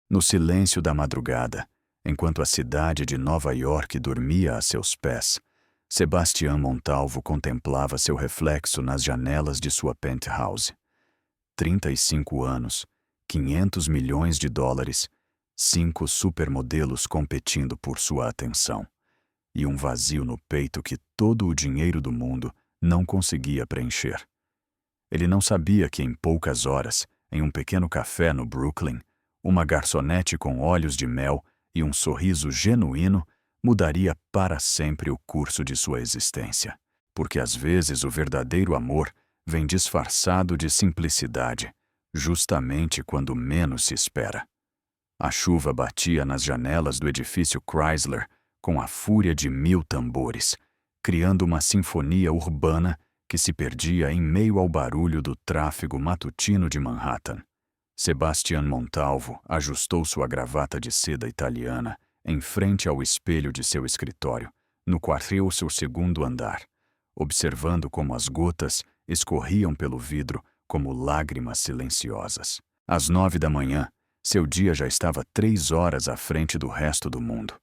No silêncio da madrugada, enquanto a cidade de Nova York dormia a seus pés, Sebastião Montalvo contemplava seu reflexo nas janelas de sua penthouse. 35 anos, 500 milhões de dólares, 5 supermodelos competindo por sua atenção, e um vazio no peito que todo o dinheiro do mundo não conseguia preencher. Ele não sabia que em poucas horas, em um pequeno café no Brooklyn, uma garçonete com olhos de mel e um sorriso genuíno mudaria para sempre o curso de sua existência. Porque às vezes o verdadeiro amor vem disfarçado de simplicidade, justamente quando menos se espera. A chuva batia nas janelas do edifício Chrysler com a fúria de 1000 tambores, criando uma sinfonia urbana que se perdia em meio ao barulho do tráfego matutino de Manhattan. Sebastião Montalvo ajustou sua gravata de seda italiana em frente ao espelho de seu escritório, no quartel seu segundo andar, observando como as gotas escorriam pelo vidro como lágrimas silenciosas. Às 9 da manhã, seu dia já estava 3 horas à frente do resto do mundo.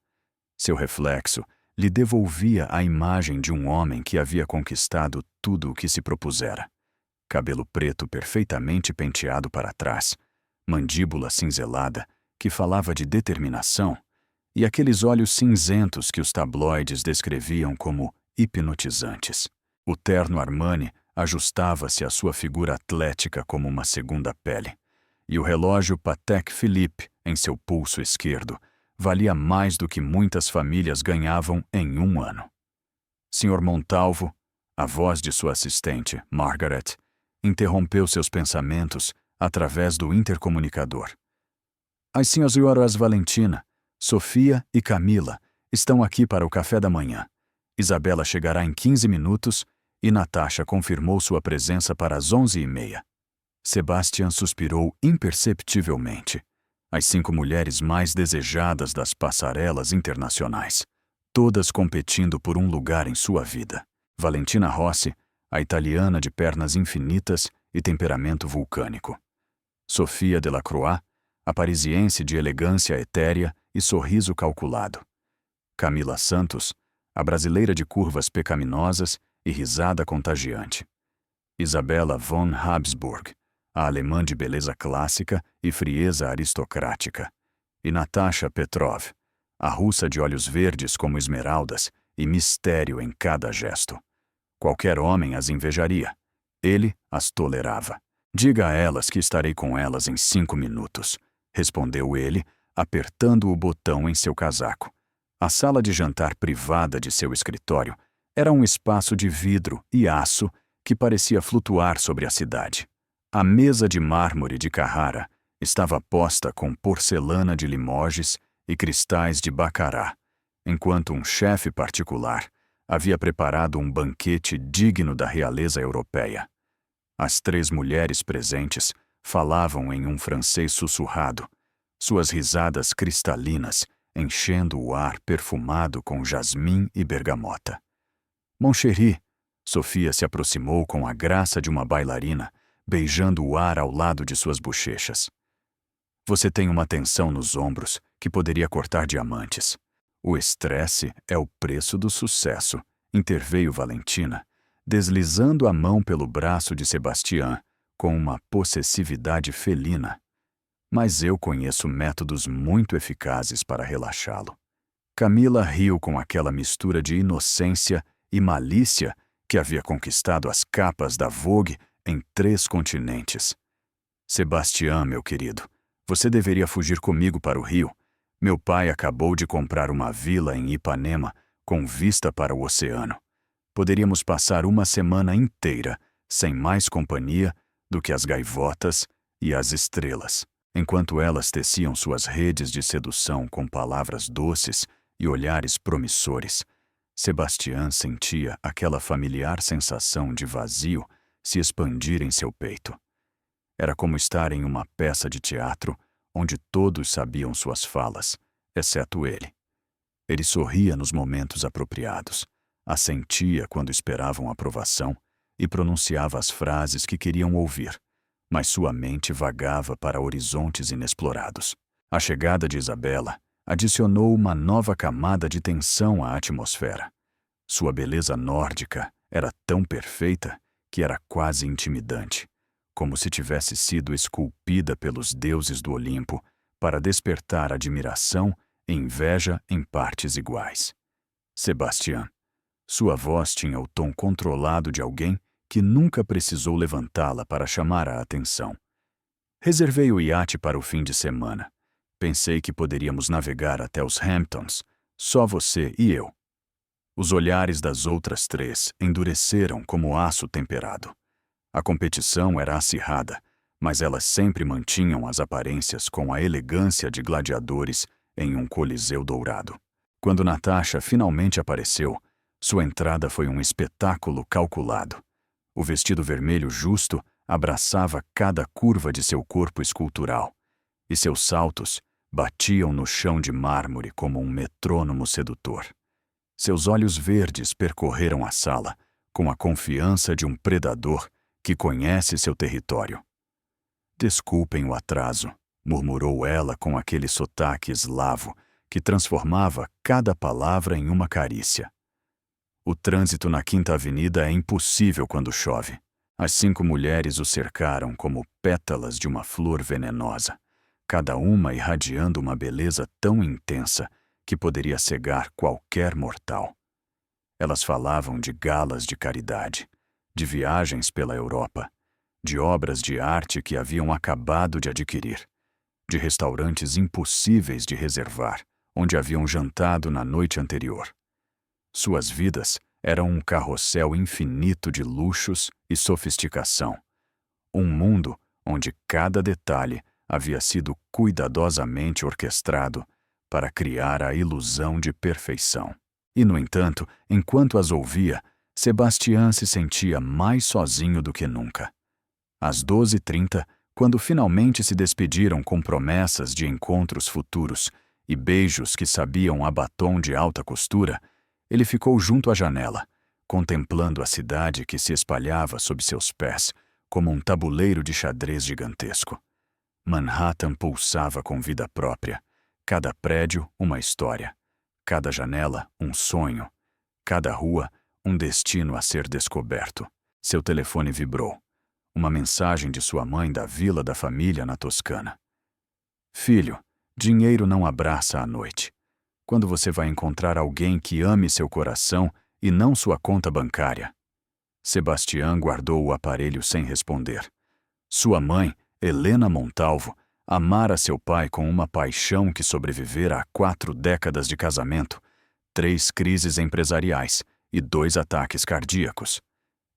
Seu reflexo lhe devolvia a imagem de um homem que havia conquistado tudo o que se propusera. Cabelo preto perfeitamente penteado para trás, mandíbula cinzelada que falava de determinação, e aqueles olhos cinzentos que os tabloides descreviam como hipnotizantes. O terno Armani ajustava-se à sua figura atlética como uma segunda pele, e o relógio Patek Philippe em seu pulso esquerdo valia mais do que muitas famílias ganhavam em um ano. Sr. Montalvo, a voz de sua assistente, Margaret, interrompeu seus pensamentos através do intercomunicador. As senhoras Valentina, Sofia e Camila estão aqui para o café da manhã. Isabela chegará em 15 minutos e Natasha confirmou sua presença para as 11h30. Sebastian suspirou imperceptivelmente. As 5 mulheres mais desejadas das passarelas internacionais, todas competindo por um lugar em sua vida. Valentina Rossi, a italiana de pernas infinitas e temperamento vulcânico. Sofia Delacroix, a parisiense de elegância etérea e sorriso calculado. Camila Santos, a brasileira de curvas pecaminosas e risada contagiante. Isabella von Habsburg, a alemã de beleza clássica e frieza aristocrática. E Natasha Petrov, a russa de olhos verdes como esmeraldas e mistério em cada gesto. Qualquer homem as invejaria. Ele as tolerava. Diga a elas que estarei com elas em 5 minutos, respondeu ele, apertando o botão em seu casaco. A sala de jantar privada de seu escritório era um espaço de vidro e aço que parecia flutuar sobre a cidade. A mesa de mármore de Carrara estava posta com porcelana de Limoges e cristais de Baccarat, enquanto um chefe particular havia preparado um banquete digno da realeza europeia. As 3 mulheres presentes falavam em um francês sussurrado, suas risadas cristalinas enchendo o ar perfumado com jasmim e bergamota. Mon chéri, Sofia se aproximou com a graça de uma bailarina, beijando o ar ao lado de suas bochechas. Você tem uma tensão nos ombros que poderia cortar diamantes. O estresse é o preço do sucesso, interveio Valentina, deslizando a mão pelo braço de Sebastião com uma possessividade felina. Mas eu conheço métodos muito eficazes para relaxá-lo. Camila riu com aquela mistura de inocência e malícia que havia conquistado as capas da Vogue em 3 continentes. Sebastião, meu querido, você deveria fugir comigo para o Rio. Meu pai acabou de comprar uma vila em Ipanema com vista para o oceano. Poderíamos passar uma semana inteira sem mais companhia do que as gaivotas e as estrelas. Enquanto elas teciam suas redes de sedução com palavras doces e olhares promissores, Sebastião sentia aquela familiar sensação de vazio se expandir em seu peito. Era como estar em uma peça de teatro onde todos sabiam suas falas, exceto ele. Ele sorria nos momentos apropriados, assentia quando esperavam aprovação e pronunciava as frases que queriam ouvir, mas sua mente vagava para horizontes inexplorados. A chegada de Isabela adicionou uma nova camada de tensão à atmosfera. Sua beleza nórdica era tão perfeita que era quase intimidante, como se tivesse sido esculpida pelos deuses do Olimpo para despertar admiração e inveja em partes iguais. Sebastián. Sua voz tinha o tom controlado de alguém que nunca precisou levantá-la para chamar a atenção. Reservei o iate para o fim de semana. Pensei que poderíamos navegar até os Hamptons, só você e eu. Os olhares das outras três endureceram como aço temperado. A competição era acirrada, mas elas sempre mantinham as aparências com a elegância de gladiadores em um coliseu dourado. Quando Natasha finalmente apareceu, sua entrada foi um espetáculo calculado. O vestido vermelho justo abraçava cada curva de seu corpo escultural, e seus saltos batiam no chão de mármore como um metrônomo sedutor. Seus olhos verdes percorreram a sala com a confiança de um predador que conhece seu território. Desculpem o atraso, murmurou ela com aquele sotaque eslavo que transformava cada palavra em uma carícia. O trânsito na Quinta Avenida é impossível quando chove. As 5 mulheres o cercaram como pétalas de uma flor venenosa, cada uma irradiando uma beleza tão intensa que poderia cegar qualquer mortal. Elas falavam de galas de caridade, de viagens pela Europa, de obras de arte que haviam acabado de adquirir, de restaurantes impossíveis de reservar, onde haviam jantado na noite anterior. Suas vidas eram um carrossel infinito de luxos e sofisticação, um mundo onde cada detalhe havia sido cuidadosamente orquestrado para criar a ilusão de perfeição. E, no entanto, enquanto as ouvia, Sebastián se sentia mais sozinho do que nunca. Às 12h30, quando finalmente se despediram com promessas de encontros futuros e beijos que sabiam a batom de alta costura, ele ficou junto à janela, contemplando a cidade que se espalhava sob seus pés como um tabuleiro de xadrez gigantesco. Manhattan pulsava com vida própria, cada prédio uma história, cada janela um sonho, cada rua um destino a ser descoberto. Seu telefone vibrou. Uma mensagem de sua mãe da vila da família na Toscana. Filho, dinheiro não abraça a noite. Quando você vai encontrar alguém que ame seu coração e não sua conta bancária? Sebastián guardou o aparelho sem responder. Sua mãe, Helena Montalvo, amara seu pai com uma paixão que sobrevivera a 4 décadas de casamento, 3 crises empresariais e 2 ataques cardíacos.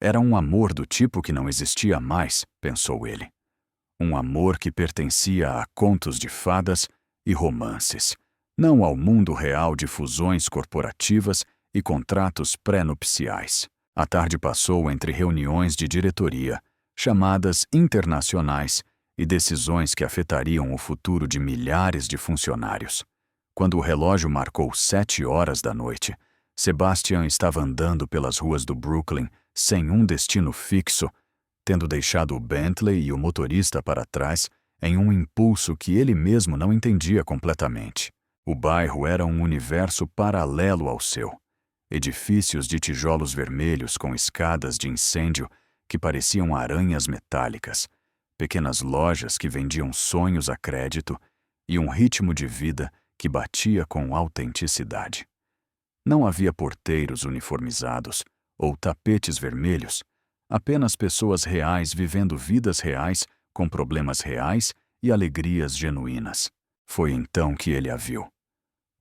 Era um amor do tipo que não existia mais, pensou ele. Um amor que pertencia a contos de fadas e romances, não ao mundo real de fusões corporativas e contratos pré-nupciais. A tarde passou entre reuniões de diretoria, chamadas internacionais e decisões que afetariam o futuro de milhares de funcionários. Quando o relógio marcou 7h da noite, Sebastián estava andando pelas ruas do Brooklyn sem um destino fixo, tendo deixado o Bentley e o motorista para trás em um impulso que ele mesmo não entendia completamente. O bairro era um universo paralelo ao seu. Edifícios de tijolos vermelhos com escadas de incêndio que pareciam aranhas metálicas, pequenas lojas que vendiam sonhos a crédito e um ritmo de vida que batia com autenticidade. Não havia porteiros uniformizados ou tapetes vermelhos, apenas pessoas reais vivendo vidas reais com problemas reais e alegrias genuínas. Foi então que ele a viu.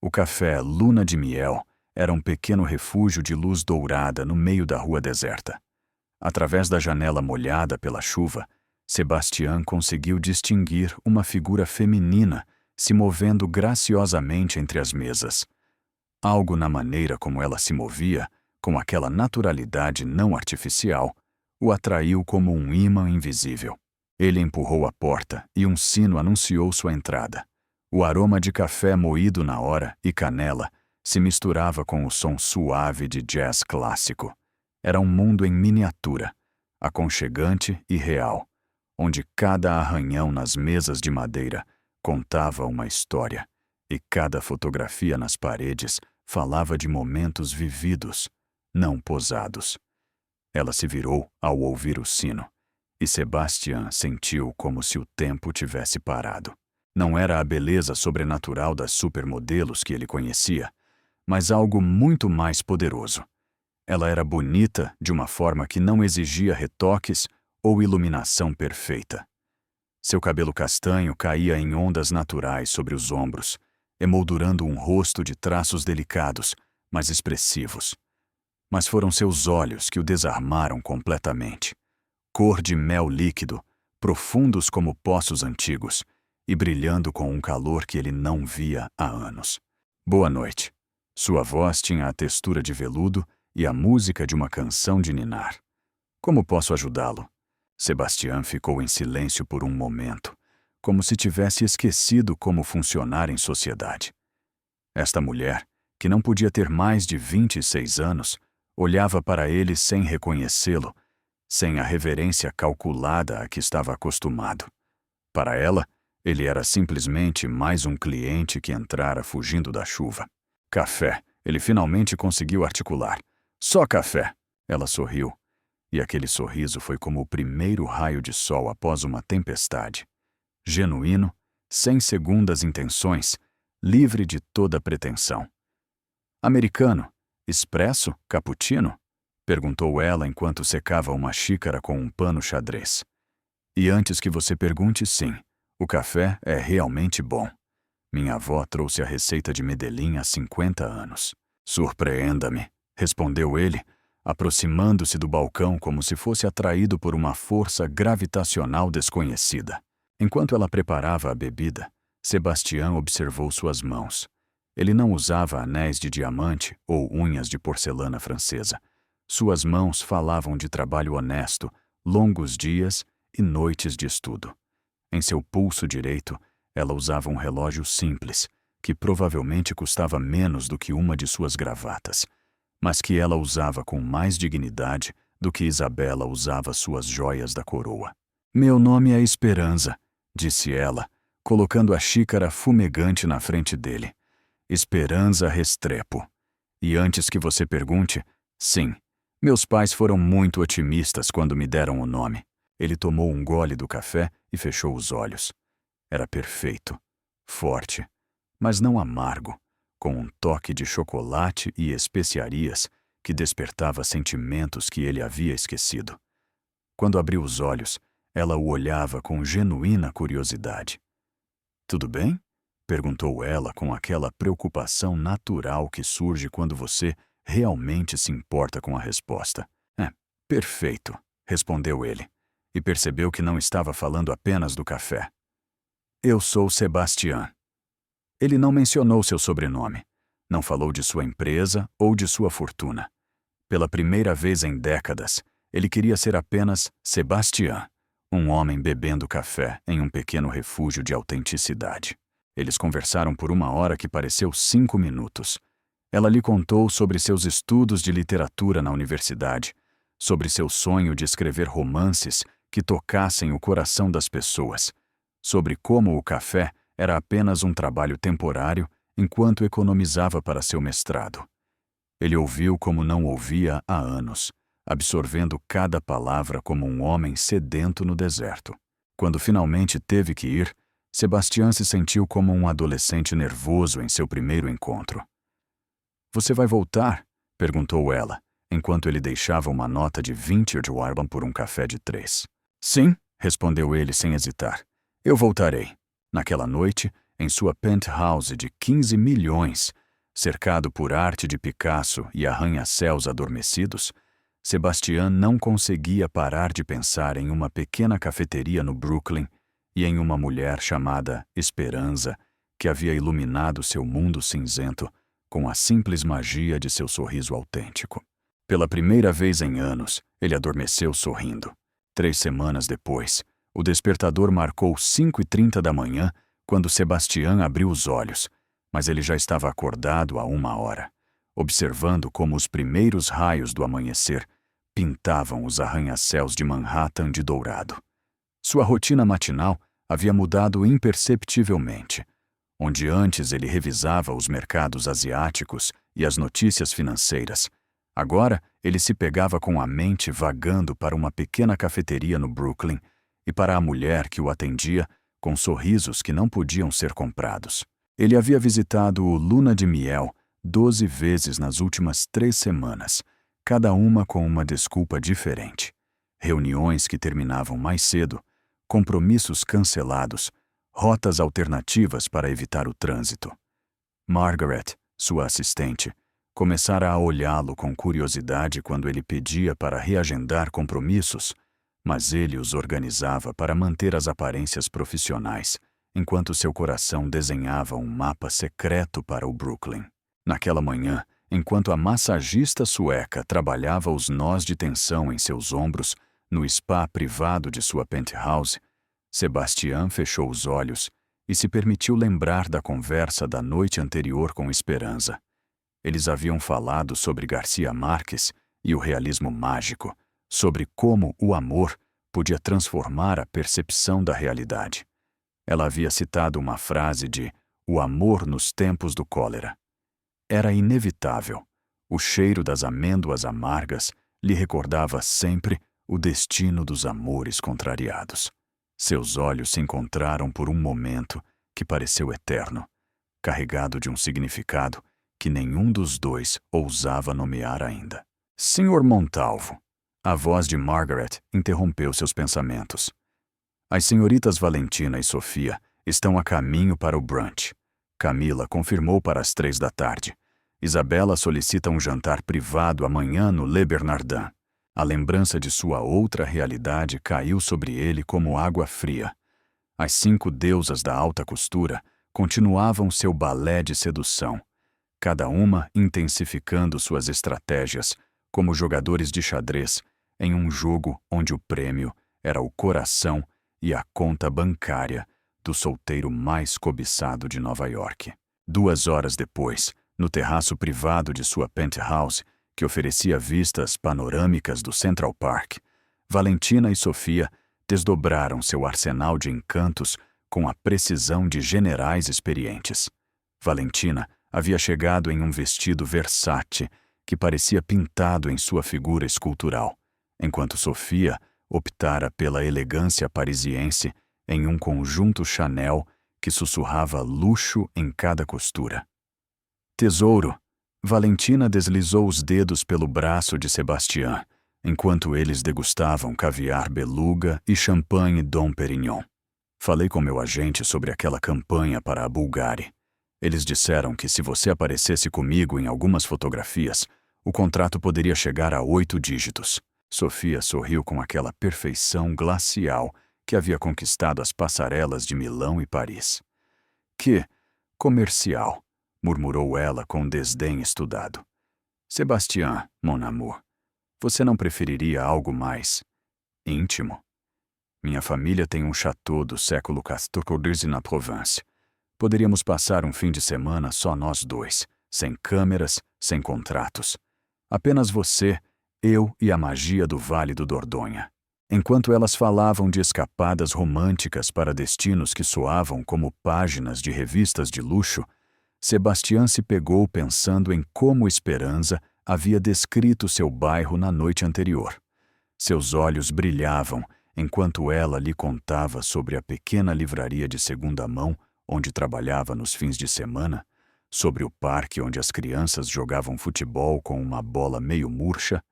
O café Luna de Miel era um pequeno refúgio de luz dourada no meio da rua deserta. Através da janela molhada pela chuva, Sebastián conseguiu distinguir uma figura feminina se movendo graciosamente entre as mesas. Algo na maneira como ela se movia, com aquela naturalidade não artificial, o atraiu como um ímã invisível. Ele empurrou a porta e um sino anunciou sua entrada. O aroma de café moído na hora e canela se misturava com o som suave de jazz clássico. Era um mundo em miniatura, aconchegante e real, onde cada arranhão nas mesas de madeira contava uma história, e cada fotografia nas paredes falava de momentos vividos, não posados. Ela se virou ao ouvir o sino, e Sebastian sentiu como se o tempo tivesse parado. Não era a beleza sobrenatural das supermodelos que ele conhecia, mas algo muito mais poderoso. Ela era bonita de uma forma que não exigia retoques ou iluminação perfeita. Seu cabelo castanho caía em ondas naturais sobre os ombros, emoldurando um rosto de traços delicados, mas expressivos. Mas foram seus olhos que o desarmaram completamente. Cor de mel líquido, profundos como poços antigos, e brilhando com um calor que ele não via há anos. Boa noite. Sua voz tinha a textura de veludo e a música de uma canção de ninar. Como posso ajudá-lo? Sebastian ficou em silêncio por um momento, como se tivesse esquecido como funcionar em sociedade. Esta mulher, que não podia ter mais de 26 anos, olhava para ele sem reconhecê-lo, sem a reverência calculada a que estava acostumado. Para ela, ele era simplesmente mais um cliente que entrara fugindo da chuva. Café, ele finalmente conseguiu articular. Só café. Ela sorriu, e aquele sorriso foi como o primeiro raio de sol após uma tempestade. Genuíno, sem segundas intenções, livre de toda pretensão. Americano, expresso, cappuccino? Perguntou ela enquanto secava uma xícara com um pano xadrez. E antes que você pergunte, sim, o café é realmente bom. Minha avó trouxe a receita de Medellín há 50 anos. Surpreenda-me, respondeu ele, aproximando-se do balcão como se fosse atraído por uma força gravitacional desconhecida. Enquanto ela preparava a bebida, Sebastian observou suas mãos. Ele não usava anéis de diamante ou unhas de porcelana francesa. Suas mãos falavam de trabalho honesto, longos dias e noites de estudo. Em seu pulso direito, ela usava um relógio simples, que provavelmente custava menos do que uma de suas gravatas, mas que ela usava com mais dignidade do que Isabela usava suas joias da coroa. Meu nome é Esperanza, disse ela, colocando a xícara fumegante na frente dele. Esperanza Restrepo. E antes que você pergunte, sim, meus pais foram muito otimistas quando me deram o nome. Ele tomou um gole do café e fechou os olhos. Era perfeito, forte, mas não amargo, com um toque de chocolate e especiarias que despertava sentimentos que ele havia esquecido. Quando abriu os olhos, ela o olhava com genuína curiosidade. Tudo bem? Perguntou ela com aquela preocupação natural que surge quando você realmente se importa com a resposta. Perfeito, respondeu ele, e percebeu que não estava falando apenas do café. Eu sou Sebastian. Ele não mencionou seu sobrenome, não falou de sua empresa ou de sua fortuna. Pela primeira vez em décadas, ele queria ser apenas Sebastian, um homem bebendo café em um pequeno refúgio de autenticidade. Eles conversaram por 1 hora que pareceu 5 minutos. Ela lhe contou sobre seus estudos de literatura na universidade, sobre seu sonho de escrever romances que tocassem o coração das pessoas, sobre como o café era apenas um trabalho temporário enquanto economizava para seu mestrado. Ele ouviu como não ouvia há anos, absorvendo cada palavra como um homem sedento no deserto. Quando finalmente teve que ir, Sebastian se sentiu como um adolescente nervoso em seu primeiro encontro. Você vai voltar? Perguntou ela, enquanto ele deixava uma nota de 20 Erdwarban por um café de 3. Sim, respondeu ele sem hesitar. Eu voltarei. Naquela noite, em sua penthouse de 15 milhões, cercado por arte de Picasso e arranha-céus adormecidos, Sebastian não conseguia parar de pensar em uma pequena cafeteria no Brooklyn e em uma mulher chamada Esperanza, que havia iluminado seu mundo cinzento com a simples magia de seu sorriso autêntico. Pela primeira vez em anos, ele adormeceu sorrindo. 3 semanas depois, o despertador marcou 5h30 da manhã quando Sebastian abriu os olhos, mas ele já estava acordado há 1 hora, observando como os primeiros raios do amanhecer pintavam os arranha-céus de Manhattan de dourado. Sua rotina matinal havia mudado imperceptivelmente. Onde antes ele revisava os mercados asiáticos e as notícias financeiras, agora ele se pegava com a mente vagando para uma pequena cafeteria no Brooklyn e para a mulher que o atendia com sorrisos que não podiam ser comprados. Ele havia visitado o Luna de Miel 12 vezes nas últimas 3 semanas, cada uma com uma desculpa diferente. Reuniões que terminavam mais cedo, compromissos cancelados, rotas alternativas para evitar o trânsito. Margaret, sua assistente, começara a olhá-lo com curiosidade quando ele pedia para reagendar compromissos, mas ele os organizava para manter as aparências profissionais, enquanto seu coração desenhava um mapa secreto para o Brooklyn. Naquela manhã, enquanto a massagista sueca trabalhava os nós de tensão em seus ombros no spa privado de sua penthouse, Sebastián fechou os olhos e se permitiu lembrar da conversa da noite anterior com Esperanza. Eles haviam falado sobre Garcia Marques e o realismo mágico, sobre como o amor podia transformar a percepção da realidade. Ela havia citado uma frase de "o amor nos tempos do cólera". Era inevitável. O cheiro das amêndoas amargas lhe recordava sempre o destino dos amores contrariados. Seus olhos se encontraram por um momento que pareceu eterno, carregado de um significado que nenhum dos dois ousava nomear ainda. Sr. Montalvo, a voz de Margaret interrompeu seus pensamentos. As senhoritas Valentina e Sofia estão a caminho para o brunch. Camila confirmou para as 3 da tarde. Isabela solicita um jantar privado amanhã no Le Bernardin. A lembrança de sua outra realidade caiu sobre ele como água fria. As 5 deusas da alta costura continuavam seu balé de sedução, cada uma intensificando suas estratégias como jogadores de xadrez em um jogo onde o prêmio era o coração e a conta bancária do solteiro mais cobiçado de Nova York. 2 horas depois, no terraço privado de sua penthouse, que oferecia vistas panorâmicas do Central Park, Valentina e Sofia desdobraram seu arsenal de encantos com a precisão de generais experientes. Valentina havia chegado em um vestido Versace que parecia pintado em sua figura escultural, enquanto Sofia optara pela elegância parisiense em um conjunto Chanel que sussurrava luxo em cada costura. Tesouro! Valentina deslizou os dedos pelo braço de Sebastián, enquanto eles degustavam caviar beluga e champanhe Dom Perignon. Falei com meu agente sobre aquela campanha para a Bulgari. Eles disseram que se você aparecesse comigo em algumas fotografias, o contrato poderia chegar a 8 dígitos. Sofia sorriu com aquela perfeição glacial que havia conquistado as passarelas de Milão e Paris. Que comercial! Murmurou ela com desdém estudado. Sebastián, mon amour, você não preferiria algo mais íntimo? Minha família tem um château do século XIV na Provence. Poderíamos passar um fim de semana só nós dois, sem câmeras, sem contratos. Apenas você, eu e a magia do Vale do Dordogne. Enquanto elas falavam de escapadas românticas para destinos que soavam como páginas de revistas de luxo, Sebastián se pegou pensando em como Esperanza havia descrito seu bairro na noite anterior. Seus olhos brilhavam enquanto ela lhe contava sobre a pequena livraria de segunda mão onde trabalhava nos fins de semana, sobre o parque onde as crianças jogavam futebol com uma bola meio murcha,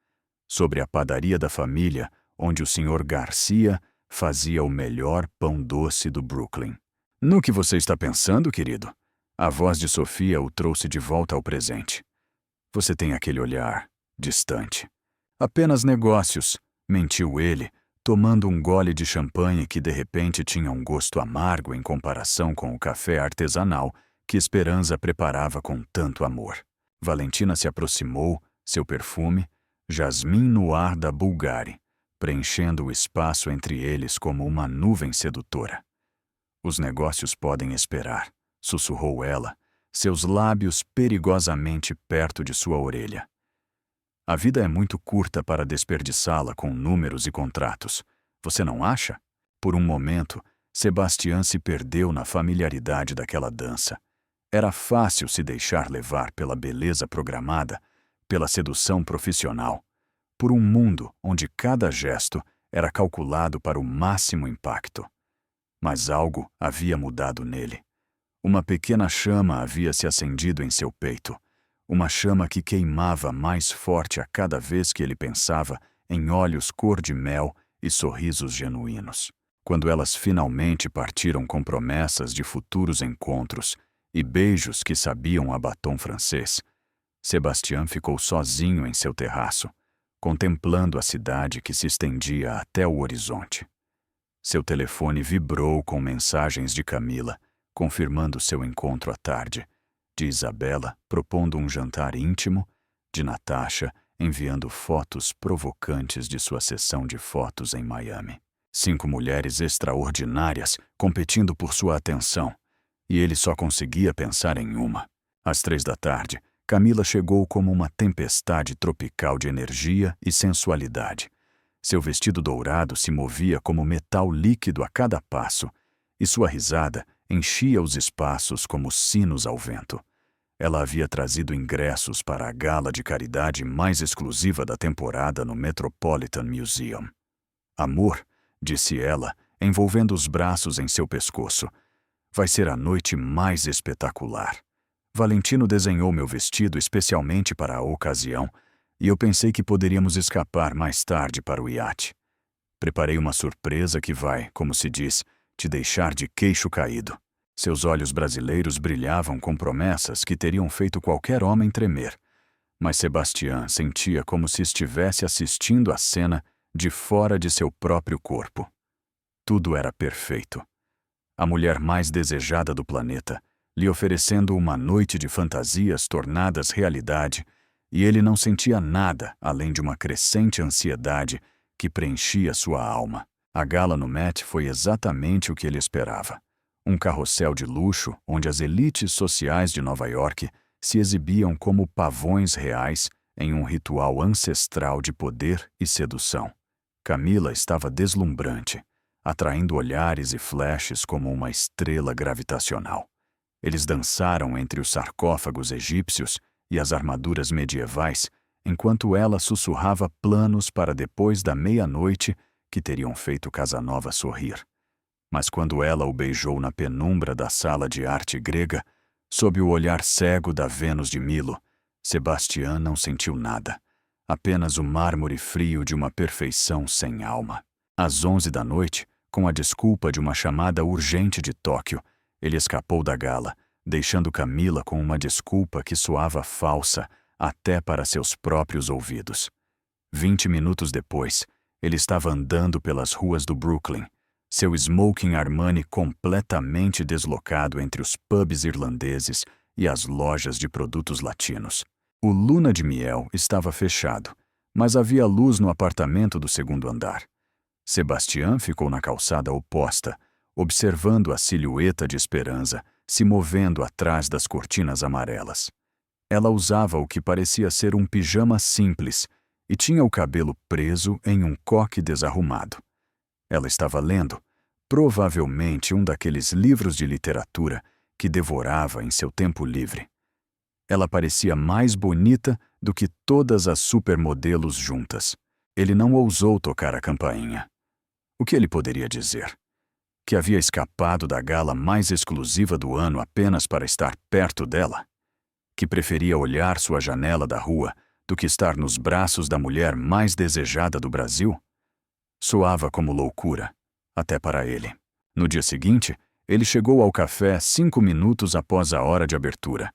sobre a padaria da família onde o Sr. Garcia fazia o melhor pão doce do Brooklyn. No que você está pensando, querido? A voz de Sofia o trouxe de volta ao presente. Você tem aquele olhar distante. Apenas negócios, mentiu ele, tomando um gole de champanhe que de repente tinha um gosto amargo em comparação com o café artesanal que Esperanza preparava com tanto amor. Valentina se aproximou, seu perfume, jasmim no ar da Bulgari, preenchendo o espaço entre eles como uma nuvem sedutora. Os negócios podem esperar, sussurrou ela, seus lábios perigosamente perto de sua orelha. A vida é muito curta para desperdiçá-la com números e contratos. Você não acha? Por um momento, Sebastián se perdeu na familiaridade daquela dança. Era fácil se deixar levar pela beleza programada, pela sedução profissional, por um mundo onde cada gesto era calculado para o máximo impacto. Mas algo havia mudado nele. Uma pequena chama havia se acendido em seu peito, uma chama que queimava mais forte a cada vez que ele pensava em olhos cor de mel e sorrisos genuínos. Quando elas finalmente partiram com promessas de futuros encontros e beijos que sabiam a batom francês, Sebastián ficou sozinho em seu terraço, contemplando a cidade que se estendia até o horizonte. Seu telefone vibrou com mensagens de Camila, confirmando seu encontro à tarde, de Isabela propondo um jantar íntimo, de Natasha enviando fotos provocantes de sua sessão de fotos em Miami. 5 mulheres extraordinárias competindo por sua atenção, e ele só conseguia pensar em uma. Às 3 da tarde, Camila chegou como uma tempestade tropical de energia e sensualidade. Seu vestido dourado se movia como metal líquido a cada passo, e sua risada enchia os espaços como sinos ao vento. Ela havia trazido ingressos para a gala de caridade mais exclusiva da temporada no Metropolitan Museum. Amor, disse ela, envolvendo os braços em seu pescoço, vai ser a noite mais espetacular. Valentino desenhou meu vestido especialmente para a ocasião, e eu pensei que poderíamos escapar mais tarde para o iate. Preparei uma surpresa que vai, como se diz, te deixar de queixo caído. Seus olhos brasileiros brilhavam com promessas que teriam feito qualquer homem tremer. Mas Sebastián sentia como se estivesse assistindo a cena de fora de seu próprio corpo. Tudo era perfeito. A mulher mais desejada do planeta, lhe oferecendo uma noite de fantasias tornadas realidade, e ele não sentia nada além de uma crescente ansiedade que preenchia sua alma. A gala no Met foi exatamente o que ele esperava. Um carrossel de luxo onde as elites sociais de Nova York se exibiam como pavões reais em um ritual ancestral de poder e sedução. Camila estava deslumbrante, atraindo olhares e flashes como uma estrela gravitacional. Eles dançaram entre os sarcófagos egípcios e as armaduras medievais, enquanto ela sussurrava planos para depois da meia-noite que teriam feito Casanova sorrir. Mas quando ela o beijou na penumbra da sala de arte grega, sob o olhar cego da Vênus de Milo, Sebastián não sentiu nada, apenas o mármore frio de uma perfeição sem alma. Às 11 da noite, com a desculpa de uma chamada urgente de Tóquio, ele escapou da gala, deixando Camila com uma desculpa que soava falsa até para seus próprios ouvidos. 20 minutos depois, ele estava andando pelas ruas do Brooklyn, seu smoking Armani completamente deslocado entre os pubs irlandeses e as lojas de produtos latinos. O Luna de Miel estava fechado, mas havia luz no apartamento do segundo andar. Sebastián ficou na calçada oposta, observando a silhueta de Esperança se movendo atrás das cortinas amarelas. Ela usava o que parecia ser um pijama simples e tinha o cabelo preso em um coque desarrumado. Ela estava lendo, provavelmente um daqueles livros de literatura que devorava em seu tempo livre. Ela parecia mais bonita do que todas as supermodelos juntas. Ele não ousou tocar a campainha. O que ele poderia dizer? Que havia escapado da gala mais exclusiva do ano apenas para estar perto dela? Que preferia olhar sua janela da rua do que estar nos braços da mulher mais desejada do Brasil? Soava como loucura, até para ele. No dia seguinte, ele chegou ao café 5 minutos após a hora de abertura.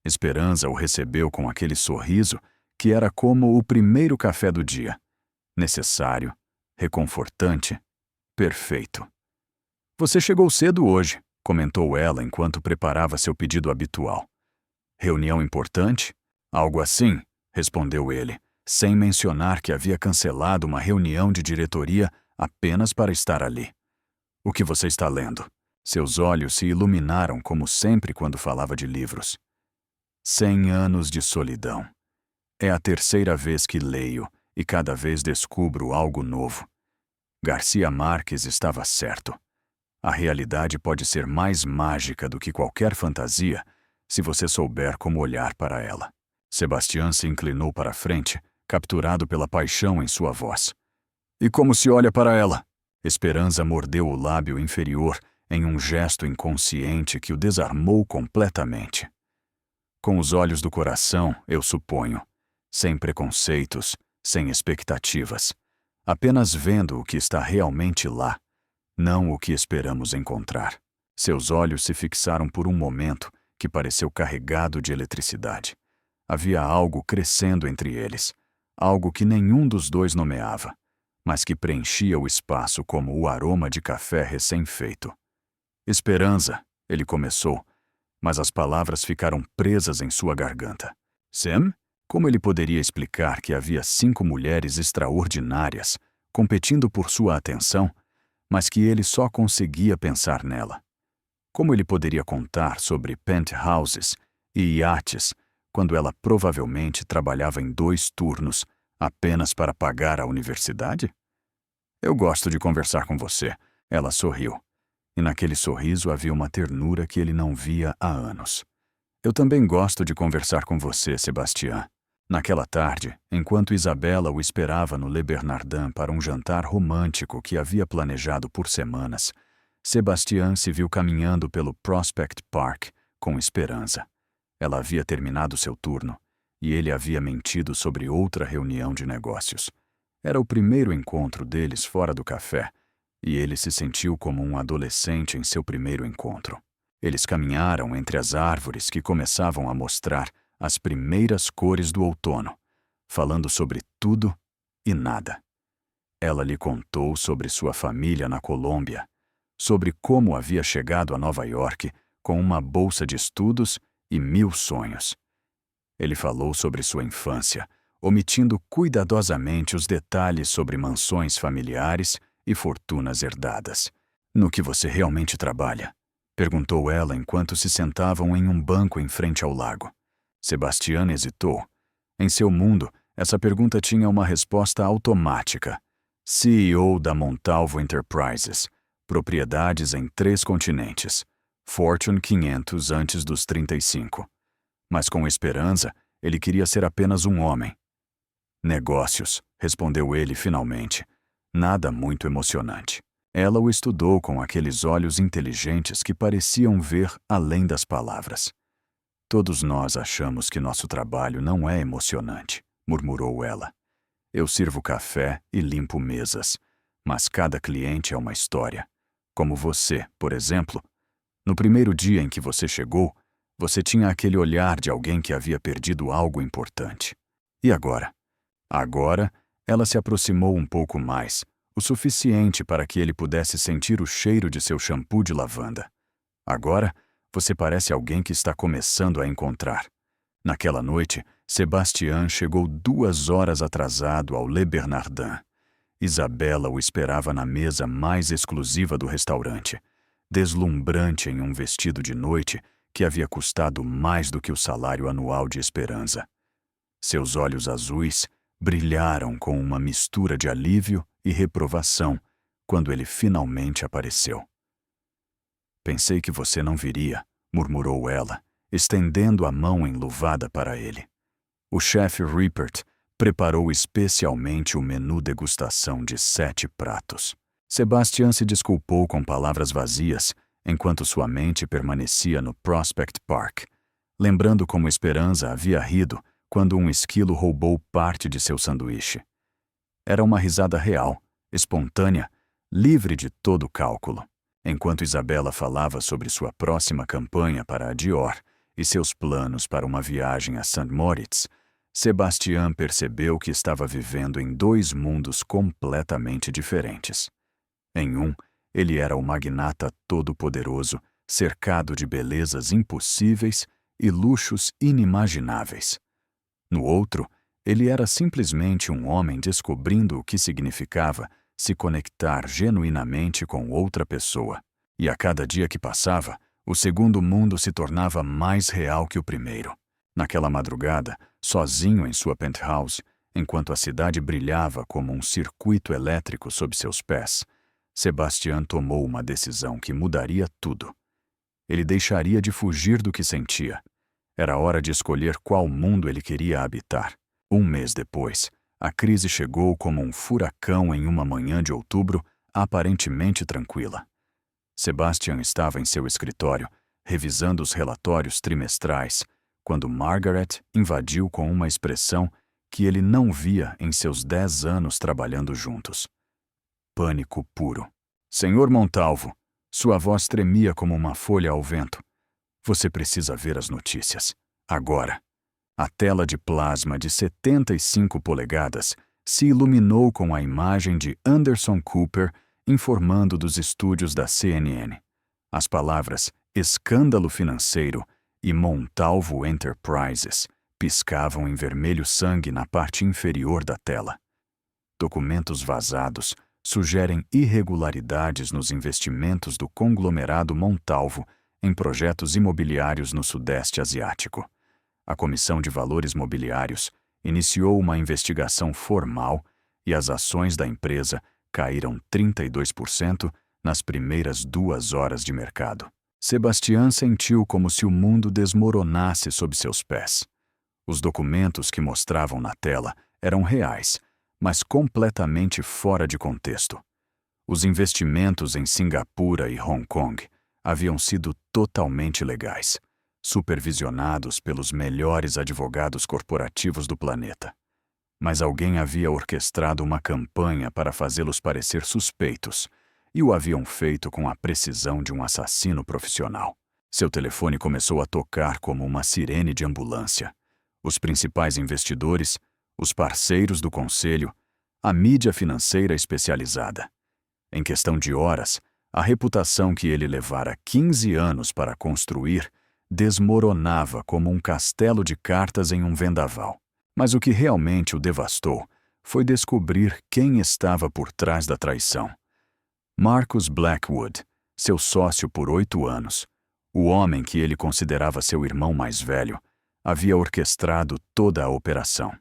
Esperança o recebeu com aquele sorriso que era como o primeiro café do dia. Necessário, reconfortante, perfeito. Você chegou cedo hoje, comentou ela enquanto preparava seu pedido habitual. Reunião importante? Algo assim, respondeu ele, sem mencionar que havia cancelado uma reunião de diretoria apenas para estar ali. O que você está lendo? Seus olhos se iluminaram como sempre quando falava de livros. 100 anos de solidão. É a terceira vez que leio e cada vez descubro algo novo. Garcia Marques estava certo. A realidade pode ser mais mágica do que qualquer fantasia se você souber como olhar para ela. Sebastian se inclinou para a frente, capturado pela paixão em sua voz. E como se olha para ela? Esperança mordeu o lábio inferior em um gesto inconsciente que o desarmou completamente. Com os olhos do coração, eu suponho, sem preconceitos, sem expectativas, apenas vendo o que está realmente lá, não o que esperamos encontrar. Seus olhos se fixaram por um momento que pareceu carregado de eletricidade. Havia algo crescendo entre eles, algo que nenhum dos dois nomeava, mas que preenchia o espaço como o aroma de café recém-feito. Esperança, ele começou, mas as palavras ficaram presas em sua garganta. Sam? Como ele poderia explicar que havia 5 mulheres extraordinárias competindo por sua atenção, mas que ele só conseguia pensar nela? Como ele poderia contar sobre penthouses e iates quando ela provavelmente trabalhava em 2 turnos apenas para pagar a universidade? Eu gosto de conversar com você, ela sorriu. E naquele sorriso havia uma ternura que ele não via há anos. Eu também gosto de conversar com você, Sebastian. Naquela tarde, enquanto Isabela o esperava no Le Bernardin para um jantar romântico que havia planejado por semanas, Sebastian se viu caminhando pelo Prospect Park com Esperança. Ela havia terminado seu turno, e ele havia mentido sobre outra reunião de negócios. Era o primeiro encontro deles fora do café, e ele se sentiu como um adolescente em seu primeiro encontro. Eles caminharam entre as árvores que começavam a mostrar as primeiras cores do outono, falando sobre tudo e nada. Ela lhe contou sobre sua família na Colômbia, sobre como havia chegado a Nova York com uma bolsa de estudos e 1000 sonhos. Ele falou sobre sua infância, omitindo cuidadosamente os detalhes sobre mansões familiares e fortunas herdadas. No que você realmente trabalha? Perguntou ela enquanto se sentavam em um banco em frente ao lago. Sebastian hesitou. Em seu mundo, essa pergunta tinha uma resposta automática. CEO da Montalvo Enterprises, propriedades em 3 continentes, Fortune 500 antes dos 35. Mas com Esperança, ele queria ser apenas um homem. Negócios, respondeu ele finalmente. Nada muito emocionante. Ela o estudou com aqueles olhos inteligentes que pareciam ver além das palavras. Todos nós achamos que nosso trabalho não é emocionante, murmurou ela. Eu sirvo café e limpo mesas, mas cada cliente é uma história. Como você, por exemplo. No primeiro dia em que você chegou, você tinha aquele olhar de alguém que havia perdido algo importante. E agora? Agora, ela se aproximou um pouco mais, o suficiente para que ele pudesse sentir o cheiro de seu shampoo de lavanda. Agora, você parece alguém que está começando a encontrar. Naquela noite, Sebastian chegou 2 horas atrasado ao Le Bernardin. Isabela o esperava na mesa mais exclusiva do restaurante, deslumbrante em um vestido de noite que havia custado mais do que o salário anual de Esperança. Seus olhos azuis brilharam com uma mistura de alívio e reprovação quando ele finalmente apareceu. Pensei que você não viria, murmurou ela, estendendo a mão enluvada para ele. O chefe Rupert preparou especialmente o menu degustação de 7 pratos. Sebastian se desculpou com palavras vazias, enquanto sua mente permanecia no Prospect Park, lembrando como Esperança havia rido quando um esquilo roubou parte de seu sanduíche. Era uma risada real, espontânea, livre de todo cálculo. Enquanto Isabela falava sobre sua próxima campanha para a Dior e seus planos para uma viagem a St. Moritz, Sebastian percebeu que estava vivendo em 2 mundos completamente diferentes. Em um, ele era o magnata todo-poderoso, cercado de belezas impossíveis e luxos inimagináveis. No outro, ele era simplesmente um homem descobrindo o que significava se conectar genuinamente com outra pessoa. E a cada dia que passava, o segundo mundo se tornava mais real que o primeiro. Naquela madrugada, sozinho em sua penthouse, enquanto a cidade brilhava como um circuito elétrico sob seus pés, Sebastian tomou uma decisão que mudaria tudo. Ele deixaria de fugir do que sentia. Era hora de escolher qual mundo ele queria habitar. Um mês depois, a crise chegou como um furacão em uma manhã de outubro, aparentemente tranquila. Sebastian estava em seu escritório, revisando os relatórios trimestrais, quando Margaret invadiu com uma expressão que ele não via em seus 10 anos trabalhando juntos. Pânico puro. Senhor Montalvo, sua voz tremia como uma folha ao vento. Você precisa ver as notícias. Agora. A tela de plasma de 75 polegadas se iluminou com a imagem de Anderson Cooper informando dos estúdios da CNN. As palavras escândalo financeiro e Montalvo Enterprises piscavam em vermelho sangue na parte inferior da tela. Documentos vazados sugerem irregularidades nos investimentos do conglomerado Montalvo em projetos imobiliários no Sudeste Asiático. A Comissão de Valores Mobiliários iniciou uma investigação formal e as ações da empresa caíram 32% nas primeiras 2 horas de mercado. Sebastian sentiu como se o mundo desmoronasse sob seus pés. Os documentos que mostravam na tela eram reais, mas completamente fora de contexto. Os investimentos em Singapura e Hong Kong haviam sido totalmente legais, supervisionados pelos melhores advogados corporativos do planeta. Mas alguém havia orquestrado uma campanha para fazê-los parecer suspeitos, e o haviam feito com a precisão de um assassino profissional. Seu telefone começou a tocar como uma sirene de ambulância. Os principais investidores, os parceiros do conselho, a mídia financeira especializada. Em questão de horas, a reputação que ele levara 15 anos para construir desmoronava como um castelo de cartas em um vendaval. Mas o que realmente o devastou foi descobrir quem estava por trás da traição. Marcus Blackwood, seu sócio por 8 anos, o homem que ele considerava seu irmão mais velho, havia orquestrado toda a operação.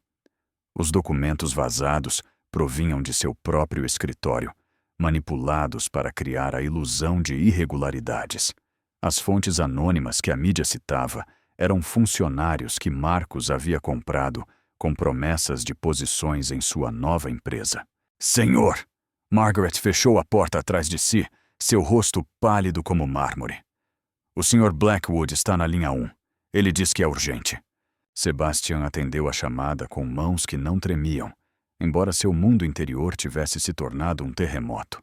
Os documentos vazados provinham de seu próprio escritório, manipulados para criar a ilusão de irregularidades. As fontes anônimas que a mídia citava eram funcionários que Marcus havia comprado com promessas de posições em sua nova empresa. Senhor! Margaret fechou a porta atrás de si, seu rosto pálido como mármore. O Sr. Blackwood está na linha 1. Ele diz que é urgente. Sebastian atendeu a chamada com mãos que não tremiam, embora seu mundo interior tivesse se tornado um terremoto.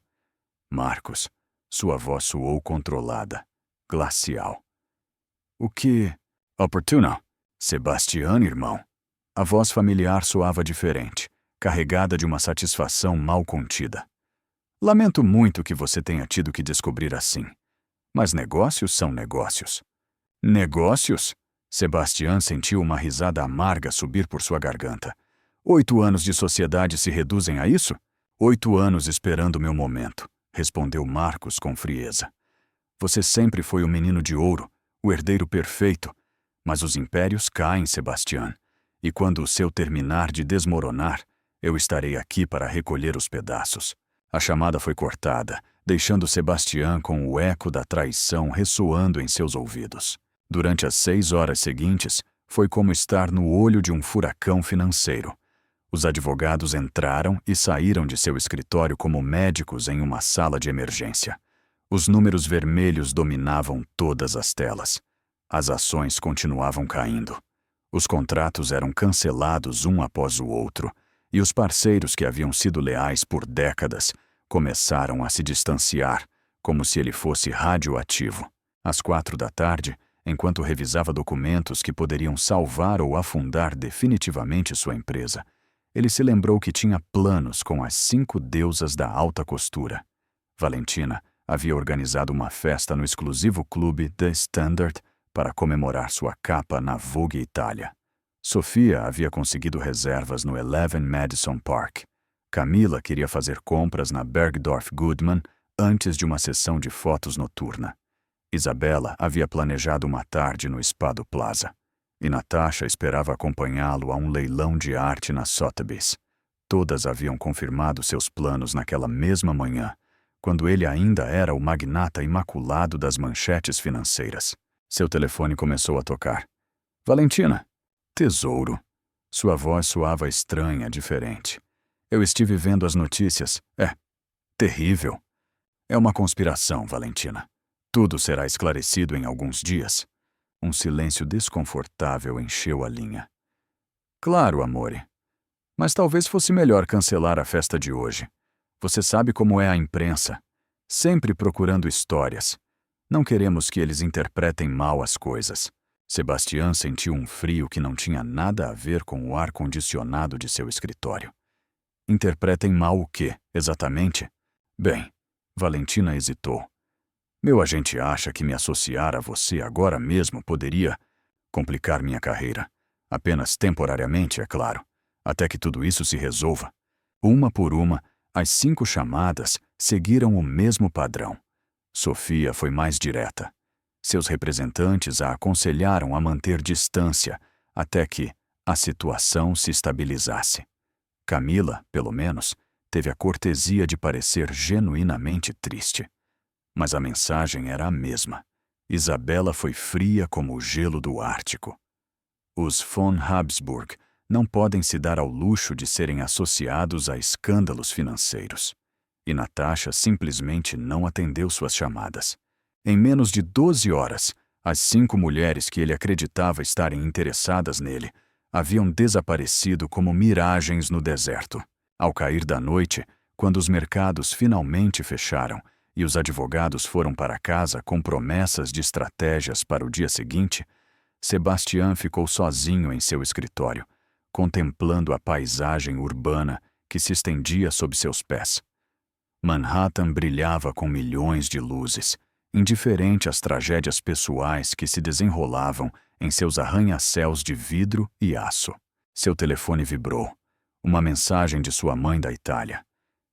Marcus, sua voz soou controlada, glacial. O que... Oportuno? Sebastian, irmão. A voz familiar soava diferente, carregada de uma satisfação mal contida. Lamento muito que você tenha tido que descobrir assim. Mas negócios são negócios. Negócios? Sebastian sentiu uma risada amarga subir por sua garganta. 8 anos de sociedade se reduzem a isso? 8 anos esperando meu momento, respondeu Marcus com frieza. Você sempre foi o menino de ouro, o herdeiro perfeito. Mas os impérios caem, Sebastian. E quando o seu terminar de desmoronar, eu estarei aqui para recolher os pedaços. A chamada foi cortada, deixando Sebastian com o eco da traição ressoando em seus ouvidos. Durante as 6 horas seguintes, foi como estar no olho de um furacão financeiro. Os advogados entraram e saíram de seu escritório como médicos em uma sala de emergência. Os números vermelhos dominavam todas as telas. As ações continuavam caindo. Os contratos eram cancelados um após o outro, e os parceiros que haviam sido leais por décadas começaram a se distanciar, como se ele fosse radioativo. Às 4 da tarde, enquanto revisava documentos que poderiam salvar ou afundar definitivamente sua empresa, ele se lembrou que tinha planos com as 5 deusas da alta costura. Valentina havia organizado uma festa no exclusivo clube The Standard para comemorar sua capa na Vogue Itália. Sofia havia conseguido reservas no 11 Madison Park. Camila queria fazer compras na Bergdorf Goodman antes de uma sessão de fotos noturna. Isabela havia planejado uma tarde no Spado Plaza. E Natasha esperava acompanhá-lo a um leilão de arte na Sotheby's. Todas haviam confirmado seus planos naquela mesma manhã, quando ele ainda era o magnata imaculado das manchetes financeiras. Seu telefone começou a tocar. Valentina. Tesouro. Sua voz soava estranha, diferente. Eu estive vendo as notícias. É terrível. É uma conspiração, Valentina. Tudo será esclarecido em alguns dias. Um silêncio desconfortável encheu a linha. Claro, amore. Mas talvez fosse melhor cancelar a festa de hoje. Você sabe como é a imprensa. Sempre procurando histórias. Não queremos que eles interpretem mal as coisas. Sebastião sentiu um frio que não tinha nada a ver com o ar-condicionado de seu escritório. Interpretem mal o quê, exatamente? Bem, Valentina hesitou. Meu agente acha que me associar a você agora mesmo poderia complicar minha carreira. Apenas temporariamente, é claro. Até que tudo isso se resolva. Uma por uma, as 5 chamadas seguiram o mesmo padrão. Sofia foi mais direta. Seus representantes a aconselharam a manter distância até que a situação se estabilizasse. Camila, pelo menos, teve a cortesia de parecer genuinamente triste. Mas a mensagem era a mesma. Isabela foi fria como o gelo do Ártico. Os von Habsburg não podem se dar ao luxo de serem associados a escândalos financeiros. E Natasha simplesmente não atendeu suas chamadas. Em menos de 12 horas, as 5 mulheres que ele acreditava estarem interessadas nele haviam desaparecido como miragens no deserto. Ao cair da noite, quando os mercados finalmente fecharam e os advogados foram para casa com promessas de estratégias para o dia seguinte, Sebastião ficou sozinho em seu escritório, contemplando a paisagem urbana que se estendia sob seus pés. Manhattan brilhava com milhões de luzes, indiferente às tragédias pessoais que se desenrolavam em seus arranha-céus de vidro e aço. Seu telefone vibrou. Uma mensagem de sua mãe da Itália.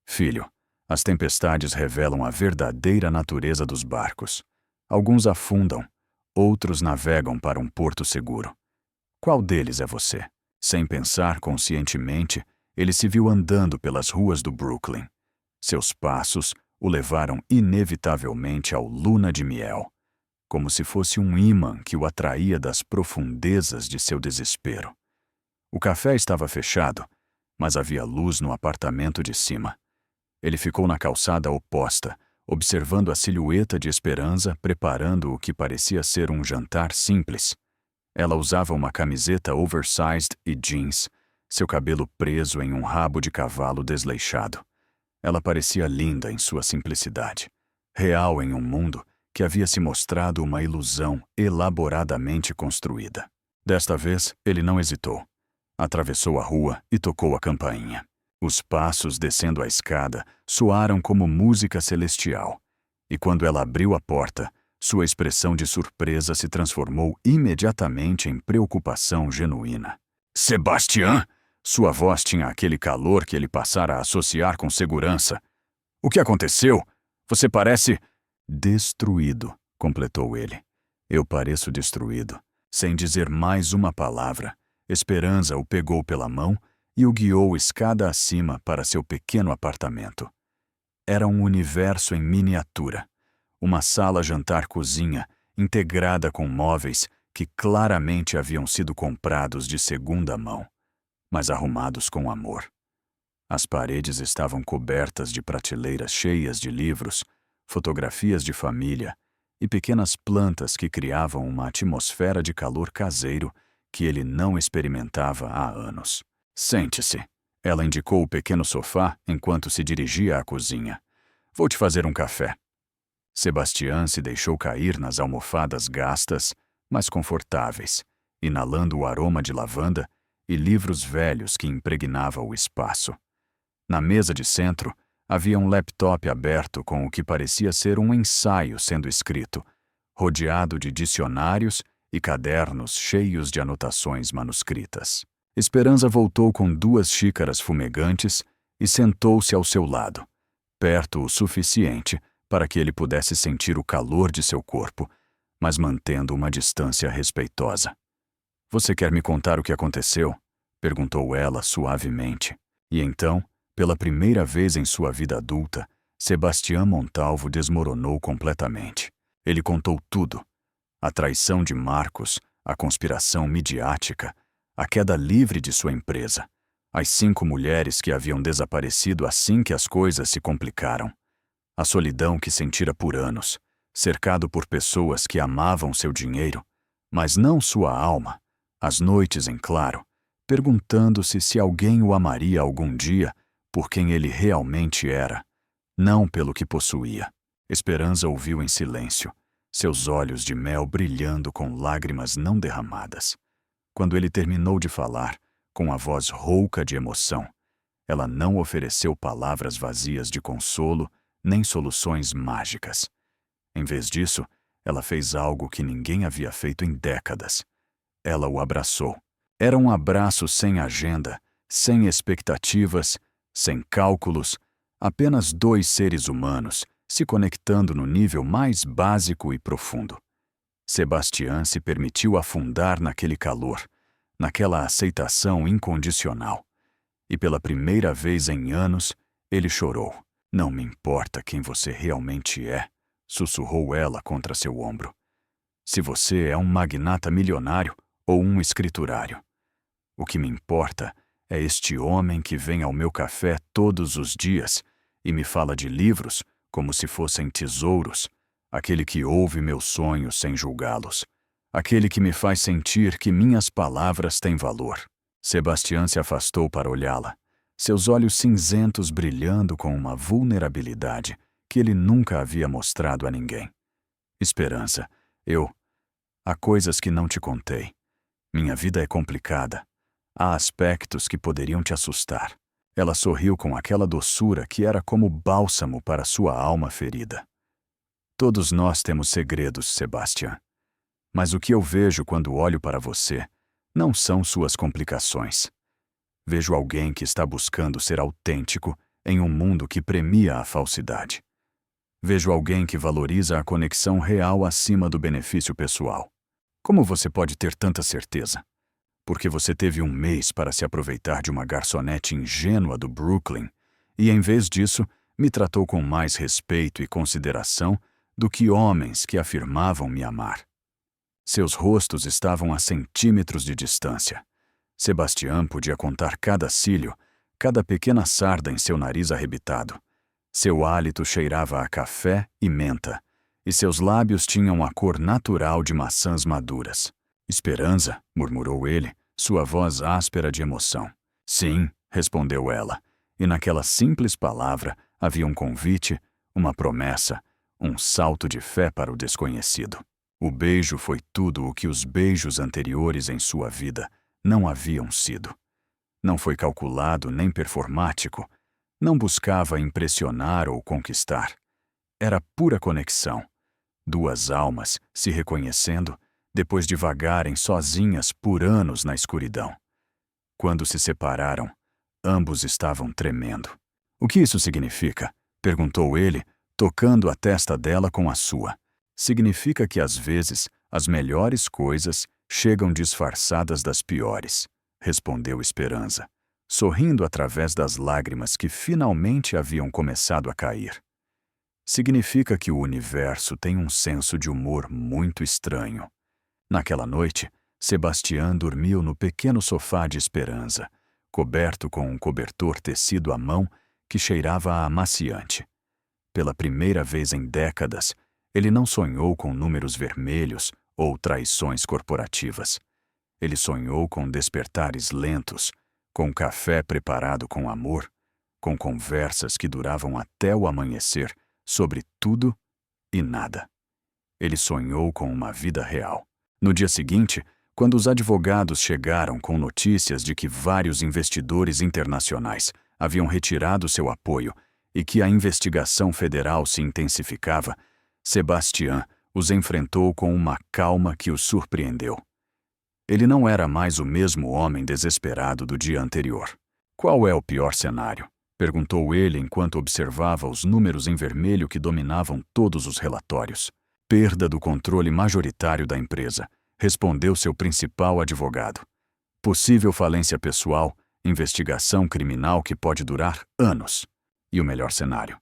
Filho, as tempestades revelam a verdadeira natureza dos barcos. Alguns afundam, outros navegam para um porto seguro. Qual deles é você? Sem pensar conscientemente, ele se viu andando pelas ruas do Brooklyn. Seus passos o levaram inevitavelmente ao Luna de Miel, como se fosse um ímã que o atraía das profundezas de seu desespero. O café estava fechado, mas havia luz no apartamento de cima. Ele ficou na calçada oposta, observando a silhueta de Esperança preparando o que parecia ser um jantar simples. Ela usava uma camiseta oversized e jeans, seu cabelo preso em um rabo de cavalo desleixado. Ela parecia linda em sua simplicidade, real em um mundo que havia se mostrado uma ilusão elaboradamente construída. Desta vez, ele não hesitou. Atravessou a rua e tocou a campainha. Os passos descendo a escada soaram como música celestial, e quando ela abriu a porta, sua expressão de surpresa se transformou imediatamente em preocupação genuína. Sebastião! Sua voz tinha aquele calor que ele passara a associar com segurança. O que aconteceu? Você parece... Destruído, completou ele. Eu pareço destruído. Sem dizer mais uma palavra, Esperança o pegou pela mão e o guiou escada acima para seu pequeno apartamento. Era um universo em miniatura. Uma sala-jantar-cozinha integrada com móveis que claramente haviam sido comprados de segunda mão, mas arrumados com amor. As paredes estavam cobertas de prateleiras cheias de livros, fotografias de família e pequenas plantas que criavam uma atmosfera de calor caseiro que ele não experimentava há anos. Sente-se. Ela indicou o pequeno sofá enquanto se dirigia à cozinha. Vou te fazer um café. Sebastião se deixou cair nas almofadas gastas, mas confortáveis, inalando o aroma de lavanda e livros velhos que impregnava o espaço. Na mesa de centro, havia um laptop aberto com o que parecia ser um ensaio sendo escrito, rodeado de dicionários e cadernos cheios de anotações manuscritas. Esperança voltou com 2 xícaras fumegantes e sentou-se ao seu lado, perto o suficiente para que ele pudesse sentir o calor de seu corpo, mas mantendo uma distância respeitosa. Você quer me contar o que aconteceu? Perguntou ela suavemente. E então, pela primeira vez em sua vida adulta, Sebastião Montalvo desmoronou completamente. Ele contou tudo: a traição de Marcos, a conspiração midiática, a queda livre de sua empresa, as 5 mulheres que haviam desaparecido assim que as coisas se complicaram, a solidão que sentira por anos, cercado por pessoas que amavam seu dinheiro, mas não sua alma, as noites em claro, perguntando-se se alguém o amaria algum dia por quem ele realmente era, não pelo que possuía. Esperança ouviu em silêncio, seus olhos de mel brilhando com lágrimas não derramadas. Quando ele terminou de falar, com a voz rouca de emoção, ela não ofereceu palavras vazias de consolo nem soluções mágicas. Em vez disso, ela fez algo que ninguém havia feito em décadas. Ela o abraçou. Era um abraço sem agenda, sem expectativas, sem cálculos, apenas 2 seres humanos se conectando no nível mais básico e profundo. Sebastião se permitiu afundar naquele calor, naquela aceitação incondicional. E pela primeira vez em anos, ele chorou. Não me importa quem você realmente é, sussurrou ela contra seu ombro. Se você é um magnata milionário ou um escriturário. O que me importa é este homem que vem ao meu café todos os dias e me fala de livros como se fossem tesouros, aquele que ouve meus sonhos sem julgá-los, aquele que me faz sentir que minhas palavras têm valor. Sebastião se afastou para olhá-la, seus olhos cinzentos brilhando com uma vulnerabilidade que ele nunca havia mostrado a ninguém. Esperança, há coisas que não te contei. Minha vida é complicada. Há aspectos que poderiam te assustar. Ela sorriu com aquela doçura que era como bálsamo para sua alma ferida. Todos nós temos segredos, Sebastião. Mas o que eu vejo quando olho para você não são suas complicações. Vejo alguém que está buscando ser autêntico em um mundo que premia a falsidade. Vejo alguém que valoriza a conexão real acima do benefício pessoal. Como você pode ter tanta certeza? Porque você teve 1 mês para se aproveitar de uma garçonete ingênua do Brooklyn e, em vez disso, me tratou com mais respeito e consideração do que homens que afirmavam me amar. Seus rostos estavam a centímetros de distância. Sebastião podia contar cada cílio, cada pequena sarda em seu nariz arrebitado. Seu hálito cheirava a café e menta, e seus lábios tinham a cor natural de maçãs maduras. Esperança, murmurou ele, sua voz áspera de emoção. Sim, respondeu ela, e naquela simples palavra havia um convite, uma promessa, um salto de fé para o desconhecido. O beijo foi tudo o que os beijos anteriores em sua vida não haviam sido. Não foi calculado nem performático, não buscava impressionar ou conquistar. Era pura conexão. 2 almas se reconhecendo depois de vagarem sozinhas por anos na escuridão. Quando se separaram, ambos estavam tremendo. O que isso significa? Perguntou ele, tocando a testa dela com a sua. Significa que às vezes as melhores coisas chegam disfarçadas das piores, respondeu Esperança, sorrindo através das lágrimas que finalmente haviam começado a cair. Significa que o universo tem um senso de humor muito estranho. Naquela noite, Sebastião dormiu no pequeno sofá de Esperança, coberto com um cobertor tecido à mão que cheirava a amaciante. Pela primeira vez em décadas, ele não sonhou com números vermelhos ou traições corporativas. Ele sonhou com despertares lentos, com café preparado com amor, com conversas que duravam até o amanhecer sobre tudo e nada. Ele sonhou com uma vida real. No dia seguinte, quando os advogados chegaram com notícias de que vários investidores internacionais haviam retirado seu apoio e que a investigação federal se intensificava, Sebastião os enfrentou com uma calma que os surpreendeu. Ele não era mais o mesmo homem desesperado do dia anterior. Qual é o pior cenário? Perguntou ele enquanto observava os números em vermelho que dominavam todos os relatórios. Perda do controle majoritário da empresa, respondeu seu principal advogado. Possível falência pessoal, investigação criminal que pode durar anos. E o melhor cenário?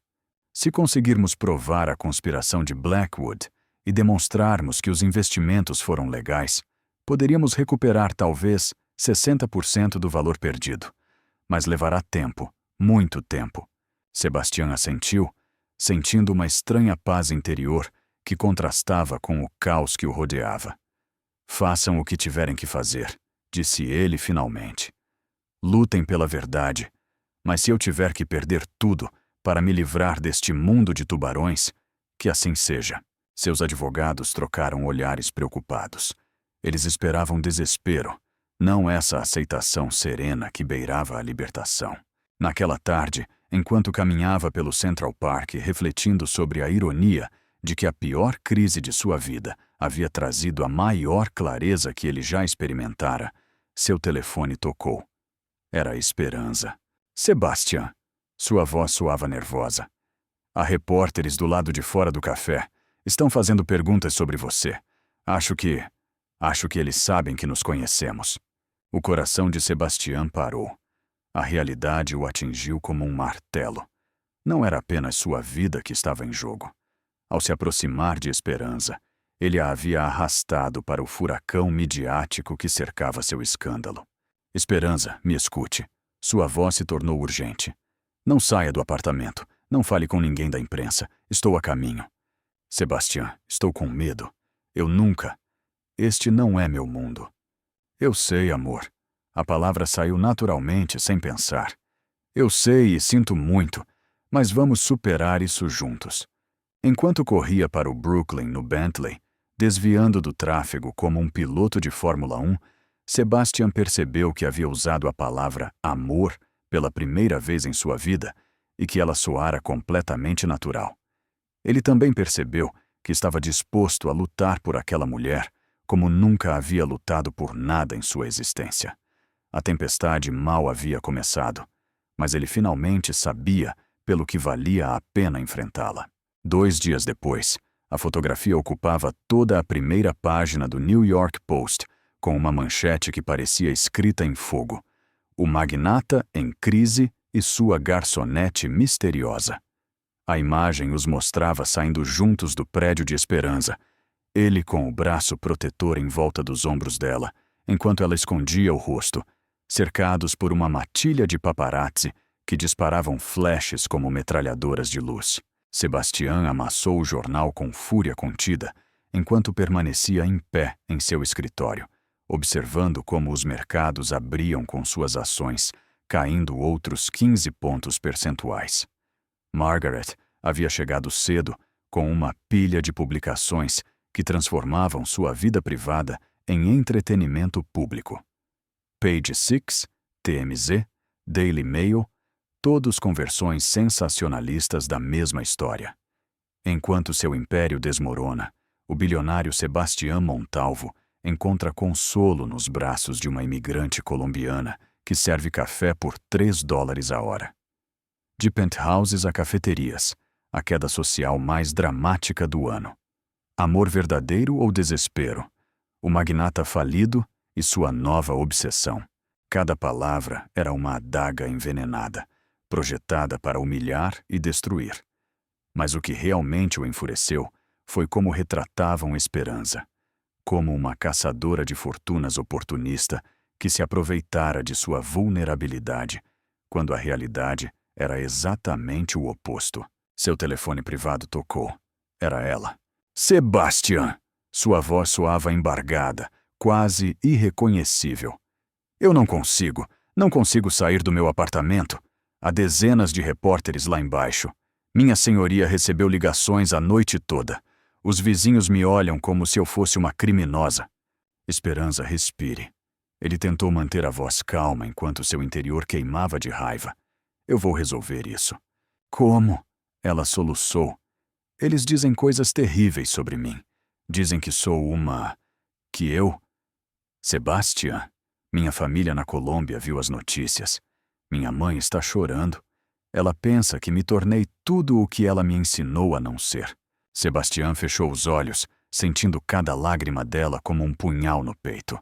Se conseguirmos provar a conspiração de Blackwood e demonstrarmos que os investimentos foram legais, poderíamos recuperar talvez 60% do valor perdido. Mas levará tempo, muito tempo. Sebastian assentiu, sentindo uma estranha paz interior que contrastava com o caos que o rodeava. Façam o que tiverem que fazer, disse ele finalmente. Lutem pela verdade, mas se eu tiver que perder tudo para me livrar deste mundo de tubarões, que assim seja. Seus advogados trocaram olhares preocupados. Eles esperavam desespero, não essa aceitação serena que beirava a libertação. Naquela tarde, enquanto caminhava pelo Central Park refletindo sobre a ironia de que a pior crise de sua vida havia trazido a maior clareza que ele já experimentara, seu telefone tocou. Era a Esperanza. Sebastian. Sua voz soava nervosa. Há repórteres do lado de fora do café. Estão fazendo perguntas sobre você. Acho que eles sabem que nos conhecemos. O coração de Sebastian parou. A realidade o atingiu como um martelo. Não era apenas sua vida que estava em jogo. Ao se aproximar de Esperanza, ele a havia arrastado para o furacão midiático que cercava seu escândalo. Esperanza, me escute. Sua voz se tornou urgente. Não saia do apartamento. Não fale com ninguém da imprensa. Estou a caminho. Sebastian, estou com medo. Eu nunca... Este não é meu mundo. Eu sei, amor. A palavra saiu naturalmente, sem pensar. Eu sei e sinto muito, mas vamos superar isso juntos. Enquanto corria para o Brooklyn no Bentley, desviando do tráfego como um piloto de Fórmula 1, Sebastian percebeu que havia usado a palavra amor pela primeira vez em sua vida e que ela soara completamente natural. Ele também percebeu que estava disposto a lutar por aquela mulher como nunca havia lutado por nada em sua existência. A tempestade mal havia começado, mas ele finalmente sabia pelo que valia a pena enfrentá-la. 2 dias depois, a fotografia ocupava toda a primeira página do New York Post, com uma manchete que parecia escrita em fogo: "O magnata em crise e sua garçonete misteriosa." A imagem os mostrava saindo juntos do prédio de Esperanza, ele com o braço protetor em volta dos ombros dela, enquanto ela escondia o rosto, cercados por uma matilha de paparazzi que disparavam flashes como metralhadoras de luz. Sebastian amassou o jornal com fúria contida, enquanto permanecia em pé em seu escritório, observando como os mercados abriam com suas ações, caindo outros 15 pontos percentuais. Margaret havia chegado cedo com uma pilha de publicações que transformavam sua vida privada em entretenimento público. Page Six, TMZ, Daily Mail, todos com versões sensacionalistas da mesma história. Enquanto seu império desmorona, o bilionário Sebastian Montalvo encontra consolo nos braços de uma imigrante colombiana que serve café por $3 a hora. De penthouses a cafeterias, a queda social mais dramática do ano. Amor verdadeiro ou desespero? O magnata falido e sua nova obsessão. Cada palavra era uma adaga envenenada, projetada para humilhar e destruir. Mas o que realmente o enfureceu foi como retratavam Esperanza, como uma caçadora de fortunas oportunista que se aproveitara de sua vulnerabilidade, quando a realidade era exatamente o oposto. Seu telefone privado tocou. Era ela. Sebastian! Sua voz soava embargada, quase irreconhecível. Eu não consigo sair do meu apartamento. Há dezenas de repórteres lá embaixo. Minha senhoria recebeu ligações a noite toda. Os vizinhos me olham como se eu fosse uma criminosa. Esperanza, respire. Ele tentou manter a voz calma enquanto seu interior queimava de raiva. Eu vou resolver isso. Como? Ela soluçou. Eles dizem coisas terríveis sobre mim. Dizem que sou uma... que eu... Sebastian, minha família na Colômbia viu as notícias. Minha mãe está chorando. Ela pensa que me tornei tudo o que ela me ensinou a não ser. Sebastian fechou os olhos, sentindo cada lágrima dela como um punhal no peito.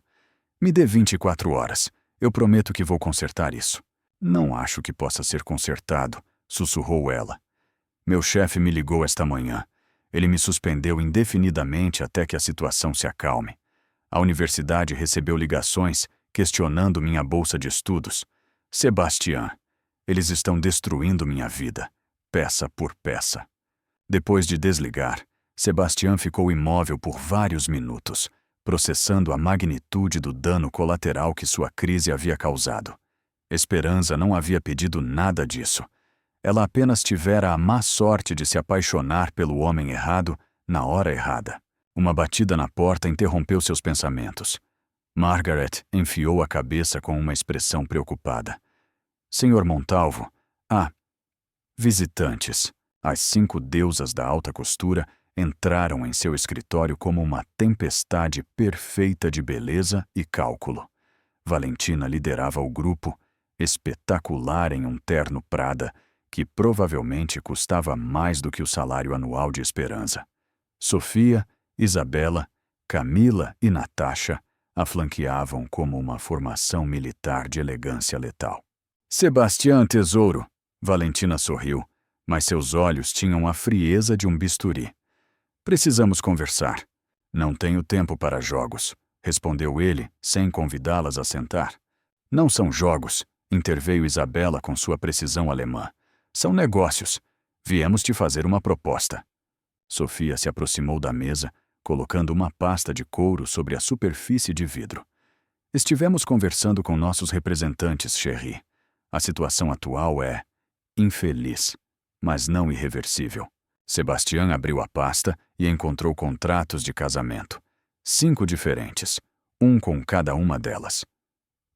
Me dê 24 horas. Eu prometo que vou consertar isso. Não acho que possa ser consertado, sussurrou ela. Meu chefe me ligou esta manhã. Ele me suspendeu indefinidamente até que a situação se acalme. A universidade recebeu ligações questionando minha bolsa de estudos. Sebastian, eles estão destruindo minha vida, peça por peça. Depois de desligar, Sebastian ficou imóvel por vários minutos, processando a magnitude do dano colateral que sua crise havia causado. Esperança não havia pedido nada disso. Ela apenas tivera a má sorte de se apaixonar pelo homem errado na hora errada. Uma batida na porta interrompeu seus pensamentos. Margaret enfiou a cabeça com uma expressão preocupada. Senhor Montalvo, visitantes. As 5 deusas da alta costura entraram em seu escritório como uma tempestade perfeita de beleza e cálculo. Valentina liderava o grupo, espetacular em um terno Prada, que provavelmente custava mais do que o salário anual de Esperança. Sofia, Isabela, Camila e Natasha a flanqueavam como uma formação militar de elegância letal. Sebastian, tesouro! Valentina sorriu, mas seus olhos tinham a frieza de um bisturi. Precisamos conversar. Não tenho tempo para jogos, respondeu ele, sem convidá-las a sentar. Não são jogos, interveio Isabela com sua precisão alemã. São negócios. Viemos te fazer uma proposta. Sofia se aproximou da mesa, colocando uma pasta de couro sobre a superfície de vidro. Estivemos conversando com nossos representantes, Cherie. A situação atual é infeliz, mas não irreversível. Sebastian abriu a pasta e encontrou contratos de casamento. 5 diferentes, um com cada uma delas.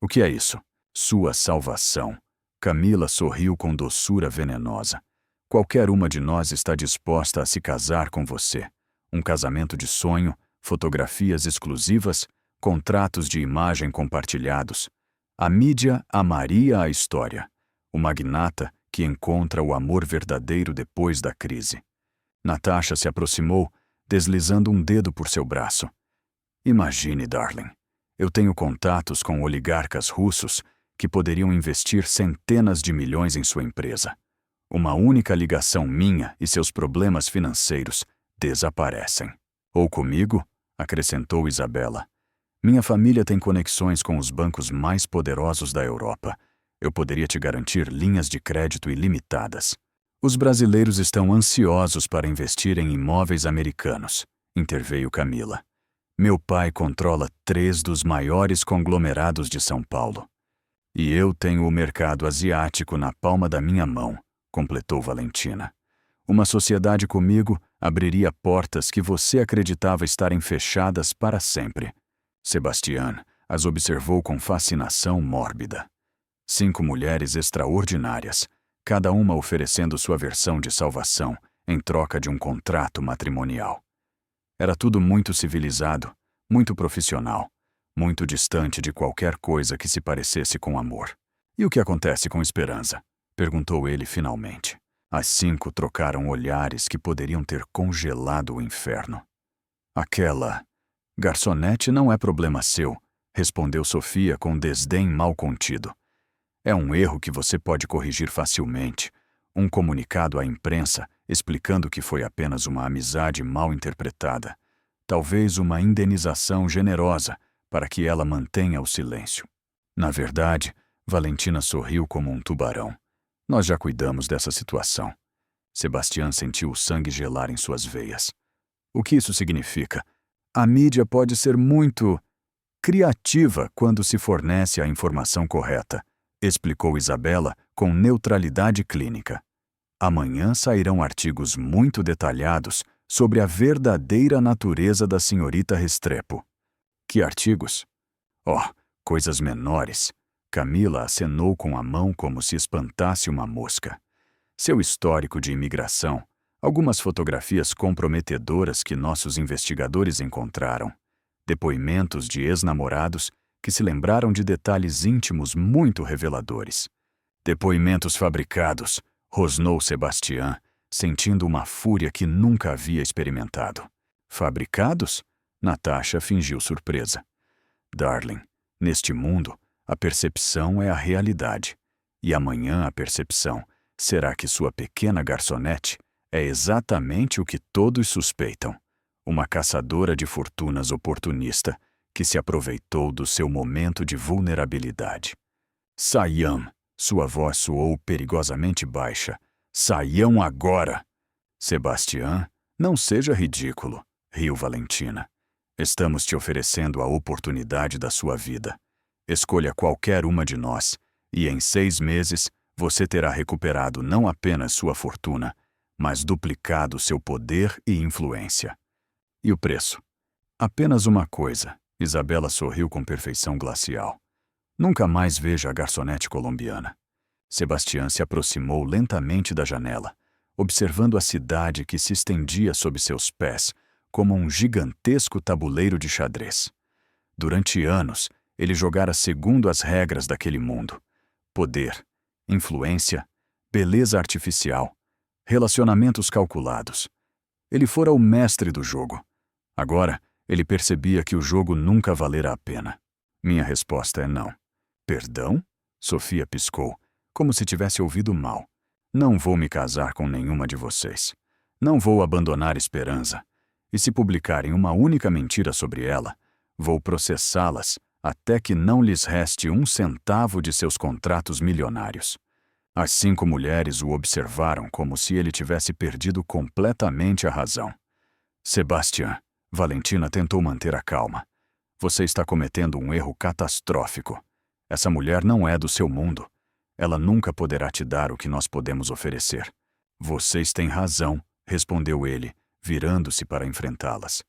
O que é isso? Sua salvação. Camila sorriu com doçura venenosa. Qualquer uma de nós está disposta a se casar com você. Um casamento de sonho, fotografias exclusivas, contratos de imagem compartilhados. A mídia amaria a história. O magnata que encontra o amor verdadeiro depois da crise. Natasha se aproximou, deslizando um dedo por seu braço. Imagine, darling. Eu tenho contatos com oligarcas russos que poderiam investir centenas de milhões em sua empresa. Uma única ligação minha e seus problemas financeiros desaparecem. Ou comigo, acrescentou Isabela. Minha família tem conexões com os bancos mais poderosos da Europa. Eu poderia te garantir linhas de crédito ilimitadas. Os brasileiros estão ansiosos para investir em imóveis americanos, interveio Camila. Meu pai controla 3 dos maiores conglomerados de São Paulo. E eu tenho o mercado asiático na palma da minha mão, completou Valentina. Uma sociedade comigo abriria portas que você acreditava estarem fechadas para sempre. Sebastian as observou com fascinação mórbida. 5 mulheres extraordinárias, cada uma oferecendo sua versão de salvação em troca de um contrato matrimonial. Era tudo muito civilizado, muito profissional, muito distante de qualquer coisa que se parecesse com amor. E o que acontece com Esperança? Perguntou ele finalmente. As 5 trocaram olhares que poderiam ter congelado o inferno. Aquela garçonete não é problema seu, respondeu Sofia com desdém mal contido. É um erro que você pode corrigir facilmente. Um comunicado à imprensa explicando que foi apenas uma amizade mal interpretada. Talvez uma indenização generosa para que ela mantenha o silêncio. Na verdade, Valentina sorriu como um tubarão. Nós já cuidamos dessa situação. Sebastian sentiu o sangue gelar em suas veias. O que isso significa? A mídia pode ser muito criativa quando se fornece a informação correta, explicou Isabela com neutralidade clínica. Amanhã sairão artigos muito detalhados sobre a verdadeira natureza da senhorita Restrepo. Que artigos? Oh, coisas menores. Camila acenou com a mão como se espantasse uma mosca. Seu histórico de imigração, algumas fotografias comprometedoras que nossos investigadores encontraram, depoimentos de ex-namorados que se lembraram de detalhes íntimos muito reveladores. Depoimentos fabricados, rosnou Sebastian, sentindo uma fúria que nunca havia experimentado. Fabricados? Natasha fingiu surpresa. Darling, neste mundo, a percepção é a realidade. E amanhã a percepção será que sua pequena garçonete É exatamente o que todos suspeitam. Uma caçadora de fortunas oportunista que se aproveitou do seu momento de vulnerabilidade. Saiam! Sua voz soou perigosamente baixa. Saiam agora! Sebastian, não seja ridículo, riu Valentina. Estamos te oferecendo a oportunidade da sua vida. Escolha qualquer uma de nós, e em 6 meses você terá recuperado não apenas sua fortuna, mas duplicado seu poder e influência. E o preço? Apenas uma coisa. Isabela sorriu com perfeição glacial. Nunca mais veja a garçonete colombiana. Sebastian se aproximou lentamente da janela, observando a cidade que se estendia sob seus pés, como um gigantesco tabuleiro de xadrez. Durante anos, ele jogara segundo as regras daquele mundo. Poder, influência, beleza artificial, relacionamentos calculados. Ele fora o mestre do jogo. Agora, ele percebia que o jogo nunca valera a pena. Minha resposta é não. Perdão? Sofia piscou, como se tivesse ouvido mal. Não vou me casar com nenhuma de vocês. Não vou abandonar Esperança. E se publicarem uma única mentira sobre ela, vou processá-las até que não lhes reste 1 centavo de seus contratos milionários. As 5 mulheres o observaram como se ele tivesse perdido completamente a razão. Sebastian, Valentina tentou manter a calma. Você está cometendo um erro catastrófico. Essa mulher não é do seu mundo. Ela nunca poderá te dar o que nós podemos oferecer. Vocês têm razão, respondeu ele, virando-se para enfrentá-las.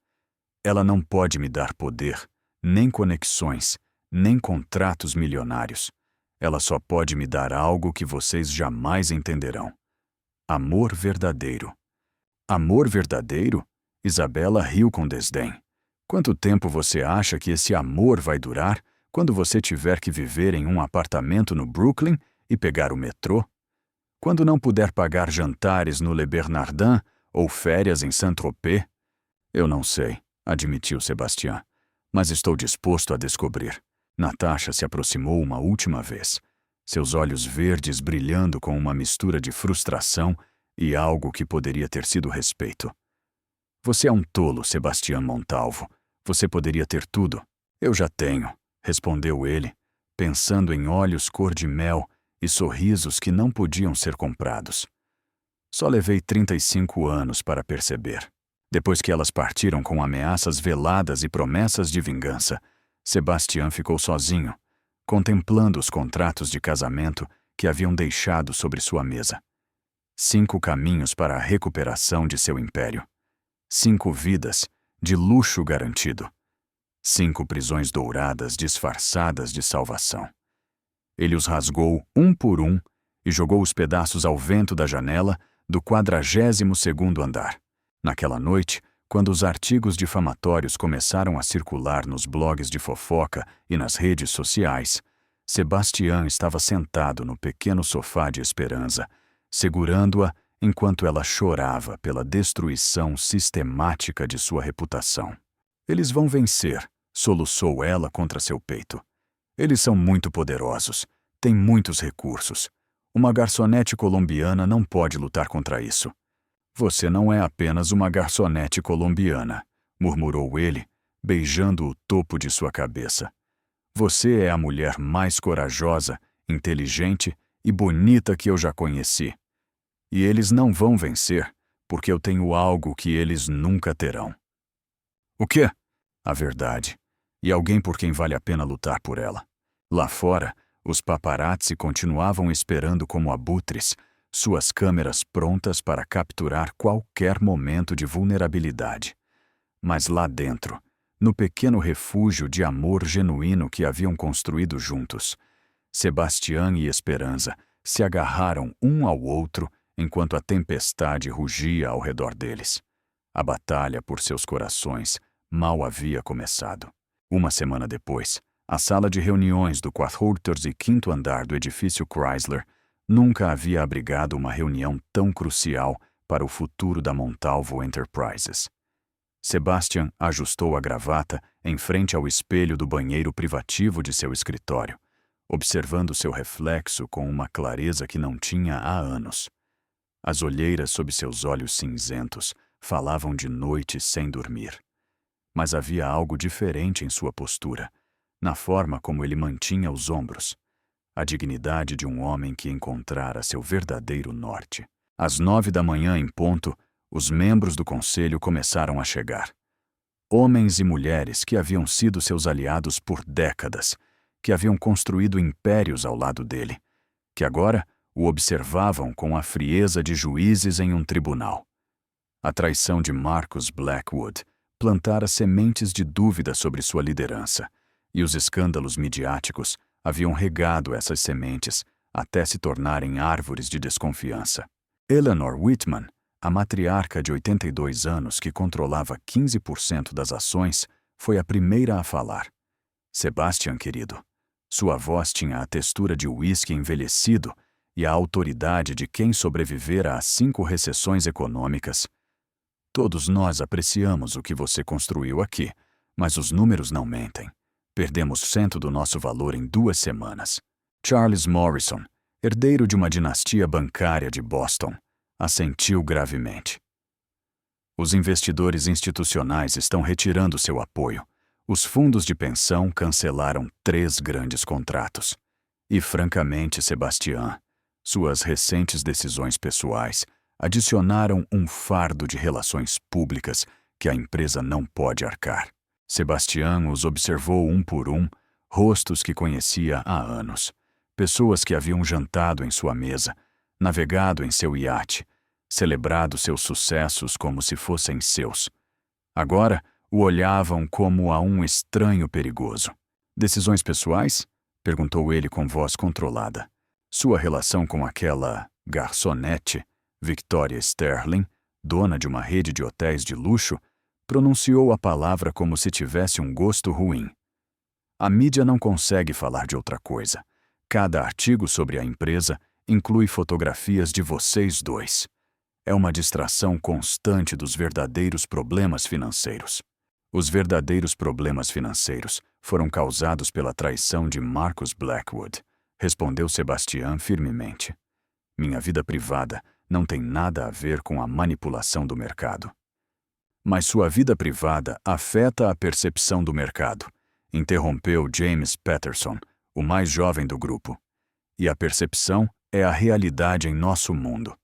Ela não pode me dar poder, nem conexões, nem contratos milionários. Ela só pode me dar algo que vocês jamais entenderão. Amor verdadeiro. Amor verdadeiro? Isabela riu com desdém. Quanto tempo você acha que esse amor vai durar quando você tiver que viver em um apartamento no Brooklyn e pegar o metrô? Quando não puder pagar jantares no Le Bernardin ou férias em Saint-Tropez? Eu não sei, admitiu Sebastian, mas estou disposto a descobrir. Natasha se aproximou uma última vez, seus olhos verdes brilhando com uma mistura de frustração e algo que poderia ter sido respeito. Você é um tolo, Sebastian Montalvo. Você poderia ter tudo. Eu já tenho, respondeu ele, pensando em olhos cor de mel e sorrisos que não podiam ser comprados. Só levei 35 anos para perceber. Depois que elas partiram com ameaças veladas e promessas de vingança, Sebastian ficou sozinho, contemplando os contratos de casamento que haviam deixado sobre sua mesa. 5 caminhos para a recuperação de seu império. 5 vidas de luxo garantido. 5 prisões douradas disfarçadas de salvação. Ele os rasgou um por um e jogou os pedaços ao vento da janela do 42º andar. Naquela noite, quando os artigos difamatórios começaram a circular nos blogs de fofoca e nas redes sociais, Sebastian estava sentado no pequeno sofá de Esperança, segurando-a enquanto ela chorava pela destruição sistemática de sua reputação. Eles vão vencer, soluçou ela contra seu peito. Eles são muito poderosos, têm muitos recursos. Uma garçonete colombiana não pode lutar contra isso. Você não é apenas uma garçonete colombiana, murmurou ele, beijando o topo de sua cabeça. Você é a mulher mais corajosa, inteligente e bonita que eu já conheci. E eles não vão vencer, porque eu tenho algo que eles nunca terão. O quê? A verdade. E alguém por quem vale a pena lutar por ela. Lá fora, os paparazzi continuavam esperando como abutres, suas câmeras prontas para capturar qualquer momento de vulnerabilidade. Mas lá dentro, no pequeno refúgio de amor genuíno que haviam construído juntos, Sebastian e Esperança se agarraram um ao outro enquanto a tempestade rugia ao redor deles. A batalha por seus corações mal havia começado. Uma semana depois, a sala de reuniões do 45º andar do edifício Chrysler nunca havia abrigado uma reunião tão crucial para o futuro da Montalvo Enterprises. Sebastian ajustou a gravata em frente ao espelho do banheiro privativo de seu escritório, observando seu reflexo com uma clareza que não tinha há anos. As olheiras sob seus olhos cinzentos falavam de noites sem dormir. Mas havia algo diferente em sua postura, na forma como ele mantinha os ombros. A dignidade de um homem que encontrara seu verdadeiro norte. Às 9 da manhã em ponto, os membros do conselho começaram a chegar. Homens e mulheres que haviam sido seus aliados por décadas, que haviam construído impérios ao lado dele, que agora o observavam com a frieza de juízes em um tribunal. A traição de Marcus Blackwood plantara sementes de dúvida sobre sua liderança, e os escândalos midiáticos haviam regado essas sementes até se tornarem árvores de desconfiança. Eleanor Whitman, a matriarca de 82 anos que controlava 15% das ações, foi a primeira a falar. Sebastian, querido, sua voz tinha a textura de uísque envelhecido e a autoridade de quem sobrevivera a 5 recessões econômicas. Todos nós apreciamos o que você construiu aqui, mas os números não mentem. Perdemos 100% do nosso valor em 2 semanas. Charles Morrison, herdeiro de uma dinastia bancária de Boston, assentiu gravemente. Os investidores institucionais estão retirando seu apoio. Os fundos de pensão cancelaram 3 grandes contratos. E, francamente, Sebastian, suas recentes decisões pessoais adicionaram um fardo de relações públicas que a empresa não pode arcar. Sebastian os observou um por um, rostos que conhecia há anos, pessoas que haviam jantado em sua mesa, navegado em seu iate, celebrado seus sucessos como se fossem seus. Agora o olhavam como a um estranho perigoso. Decisões pessoais? Perguntou ele com voz controlada. Sua relação com aquela garçonete, Victoria Sterling, dona de uma rede de hotéis de luxo, pronunciou a palavra como se tivesse um gosto ruim. A mídia não consegue falar de outra coisa. Cada artigo sobre a empresa inclui fotografias de vocês dois. É uma distração constante dos verdadeiros problemas financeiros. Os verdadeiros problemas financeiros foram causados pela traição de Marcus Blackwood, respondeu Sebastian firmemente. Minha vida privada não tem nada a ver com a manipulação do mercado. Mas sua vida privada afeta a percepção do mercado, interrompeu James Patterson, o mais jovem do grupo. E a percepção é a realidade em nosso mundo.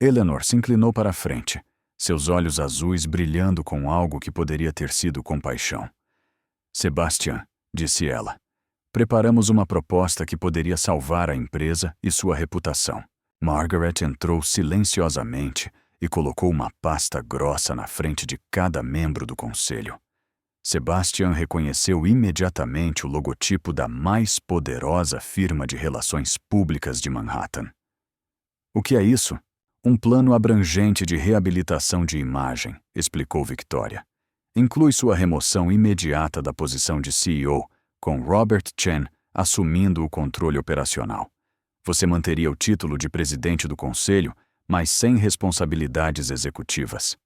Eleanor se inclinou para a frente, seus olhos azuis brilhando com algo que poderia ter sido compaixão. Sebastian, disse ela, preparamos uma proposta que poderia salvar a empresa e sua reputação. Margaret entrou silenciosamente e colocou uma pasta grossa na frente de cada membro do conselho. Sebastian reconheceu imediatamente o logotipo da mais poderosa firma de relações públicas de Manhattan. O que é isso? Um plano abrangente de reabilitação de imagem, explicou Victoria. Inclui sua remoção imediata da posição de CEO, com Robert Chen assumindo o controle operacional. Você manteria o título de presidente do conselho, mas sem responsabilidades executivas.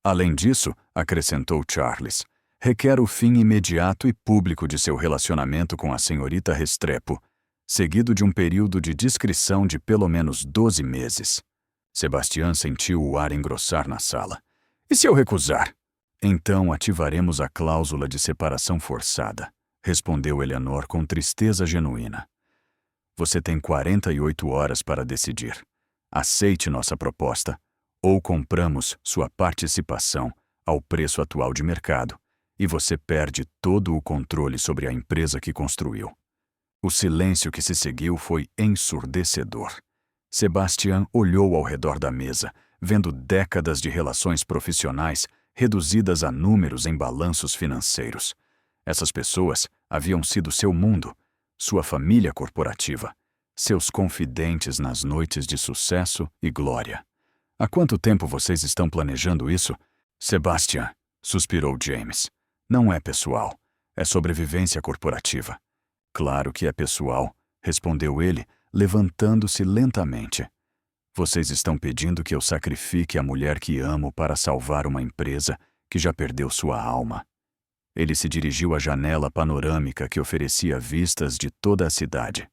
Além disso, acrescentou Charles, requer o fim imediato e público de seu relacionamento com a senhorita Restrepo, seguido de um período de discrição de pelo menos 12 meses. Sebastian sentiu o ar engrossar na sala. E se eu recusar? Então ativaremos a cláusula de separação forçada, respondeu Eleanor com tristeza genuína. Você tem 48 horas para decidir. Aceite nossa proposta, ou compramos sua participação ao preço atual de mercado, e você perde todo o controle sobre a empresa que construiu. O silêncio que se seguiu foi ensurdecedor. Sebastian olhou ao redor da mesa, vendo décadas de relações profissionais reduzidas a números em balanços financeiros. Essas pessoas haviam sido seu mundo, sua família corporativa, seus confidentes nas noites de sucesso e glória. Há quanto tempo vocês estão planejando isso? Sebastian, suspirou James. Não é pessoal, é sobrevivência corporativa. Claro que é pessoal, respondeu ele, levantando-se lentamente. Vocês estão pedindo que eu sacrifique a mulher que amo para salvar uma empresa que já perdeu sua alma. Ele se dirigiu à janela panorâmica que oferecia vistas de toda a cidade.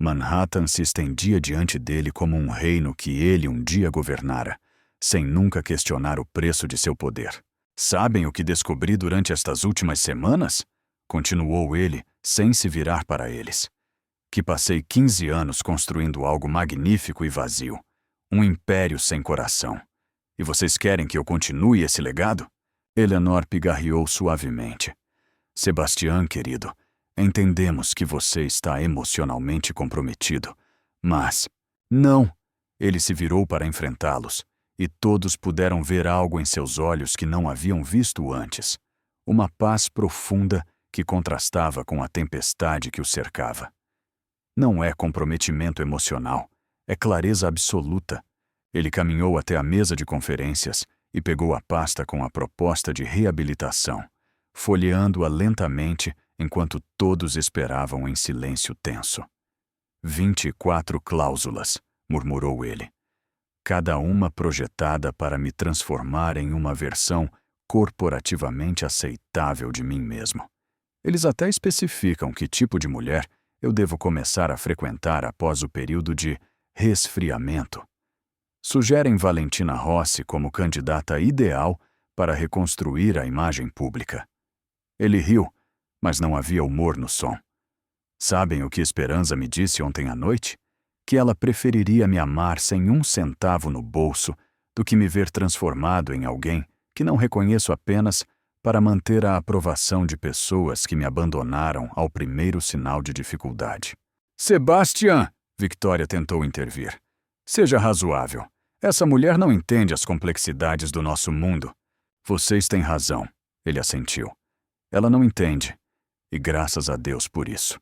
Manhattan se estendia diante dele como um reino que ele um dia governara, sem nunca questionar o preço de seu poder. Sabem o que descobri durante estas últimas semanas? Continuou ele, sem se virar para eles. Que passei 15 anos construindo algo magnífico e vazio. Um império sem coração. E vocês querem que eu continue esse legado? Eleanor pigarreou suavemente. Sebastian, querido, entendemos que você está emocionalmente comprometido, mas... Não! Ele se virou para enfrentá-los, e todos puderam ver algo em seus olhos que não haviam visto antes. Uma paz profunda que contrastava com a tempestade que o cercava. Não é comprometimento emocional, é clareza absoluta. Ele caminhou até a mesa de conferências e pegou a pasta com a proposta de reabilitação, folheando-a lentamente enquanto todos esperavam em silêncio tenso. 24 cláusulas, murmurou ele. Cada uma projetada para me transformar em uma versão corporativamente aceitável de mim mesmo. Eles até especificam que tipo de mulher eu devo começar a frequentar após o período de resfriamento. Sugerem Valentina Rossi como candidata ideal para reconstruir a imagem pública. Ele riu, mas não havia humor no som. Sabem o que Esperanza me disse ontem à noite? Que ela preferiria me amar sem um centavo no bolso do que me ver transformado em alguém que não reconheço apenas para manter a aprovação de pessoas que me abandonaram ao primeiro sinal de dificuldade. Sebastian! Victoria tentou intervir. Seja razoável. Essa mulher não entende as complexidades do nosso mundo. Vocês têm razão, ele assentiu. Ela não entende, e graças a Deus por isso.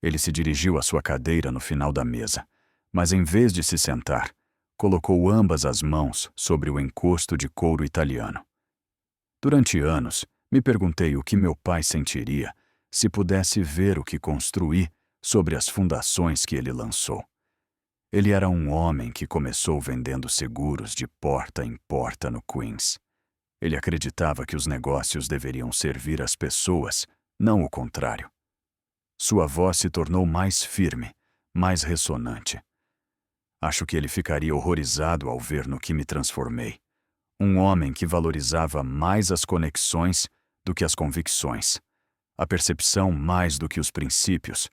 Ele se dirigiu à sua cadeira no final da mesa, mas em vez de se sentar, colocou ambas as mãos sobre o encosto de couro italiano. Durante anos, me perguntei o que meu pai sentiria se pudesse ver o que construí sobre as fundações que ele lançou. Ele era um homem que começou vendendo seguros de porta em porta no Queens. Ele acreditava que os negócios deveriam servir as pessoas, não o contrário. Sua voz se tornou mais firme, mais ressonante. Acho que ele ficaria horrorizado ao ver no que me transformei. Um homem que valorizava mais as conexões do que as convicções, a percepção mais do que os princípios.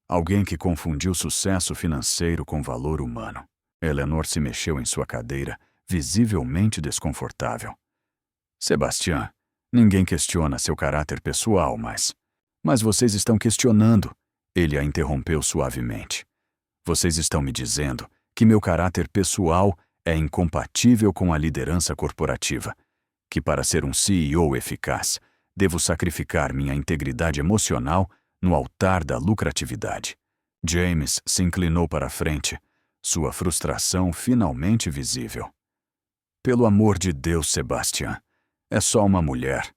Alguém que confundiu sucesso financeiro com valor humano. Eleanor se mexeu em sua cadeira, visivelmente desconfortável. Sebastian, ninguém questiona seu caráter pessoal, mas vocês estão questionando. Ele a interrompeu suavemente. Vocês estão me dizendo que meu caráter pessoal é incompatível com a liderança corporativa, que para ser um CEO eficaz, devo sacrificar minha integridade emocional no altar da lucratividade. James se inclinou para a frente, sua frustração finalmente visível. Pelo amor de Deus, Sebastian, é só uma mulher.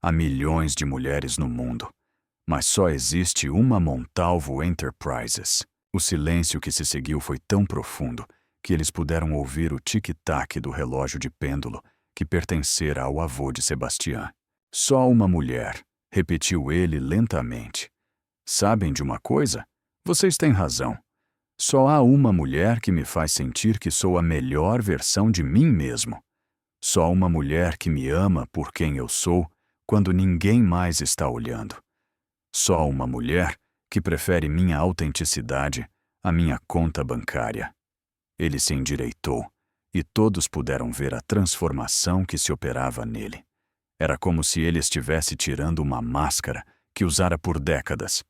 Há milhões de mulheres no mundo, mas só existe uma Montalvo Enterprises. O silêncio que se seguiu foi tão profundo que eles puderam ouvir o tic-tac do relógio de pêndulo que pertencera ao avô de Sebastian. Só uma mulher, repetiu ele lentamente. Sabem de uma coisa? Vocês têm razão. Só há uma mulher que me faz sentir que sou a melhor versão de mim mesmo. Só uma mulher que me ama por quem eu sou quando ninguém mais está olhando. Só uma mulher que prefere minha autenticidade à minha conta bancária. Ele se endireitou, e todos puderam ver a transformação que se operava nele. Era como se ele estivesse tirando uma máscara que usara por décadas.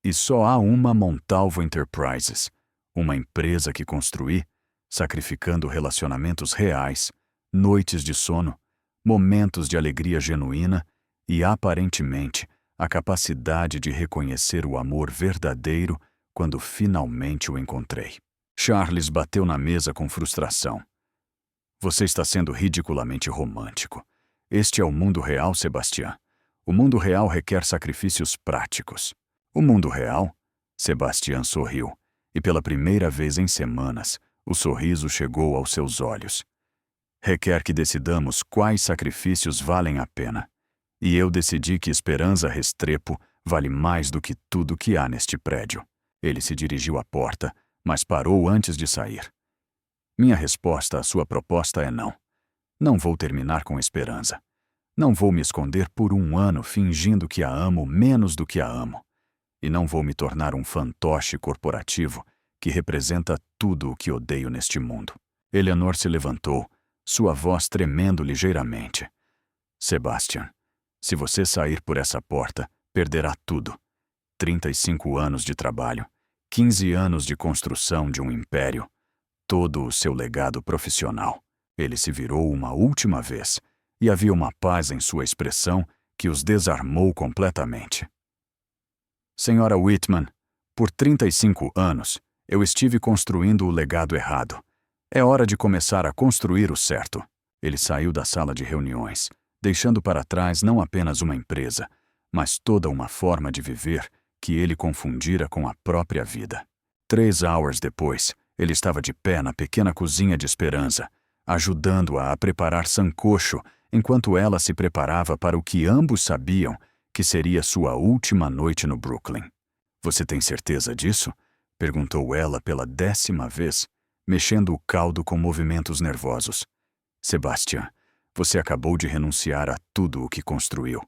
E só há uma Montalvo Enterprises, uma empresa que construí, sacrificando relacionamentos reais, noites de sono, momentos de alegria genuína e, aparentemente, a capacidade de reconhecer o amor verdadeiro quando finalmente o encontrei. Charles bateu na mesa com frustração. Você está sendo ridiculamente romântico. Este é o mundo real, Sebastian. O mundo real requer sacrifícios práticos. O mundo real? Sebastian sorriu, e pela primeira vez em semanas, o sorriso chegou aos seus olhos. Requer que decidamos quais sacrifícios valem a pena. E eu decidi que Esperanza Restrepo vale mais do que tudo que há neste prédio. Ele se dirigiu à porta, mas parou antes de sair. Minha resposta à sua proposta é não. Não vou terminar com esperança. Não vou me esconder por 1 ano fingindo que a amo menos do que a amo. E não vou me tornar um fantoche corporativo que representa tudo o que odeio neste mundo. Eleanor se levantou, sua voz tremendo ligeiramente. Sebastian, se você sair por essa porta, perderá tudo. 35 anos de trabalho, 15 anos de construção de um império, todo o seu legado profissional. Ele se virou uma última vez, e havia uma paz em sua expressão que os desarmou completamente. Senhora Whitman, por 35 anos, eu estive construindo o legado errado. É hora de começar a construir o certo. Ele saiu da sala de reuniões, deixando para trás não apenas uma empresa, mas toda uma forma de viver que ele confundira com a própria vida. 3 horas depois, ele estava de pé na pequena cozinha de Esperança, ajudando-a a preparar sancocho, enquanto ela se preparava para o que ambos sabiam que seria sua última noite no Brooklyn. Você tem certeza disso? Perguntou ela pela 10ª vez, mexendo o caldo com movimentos nervosos. Sebastian, você acabou de renunciar a tudo o que construiu.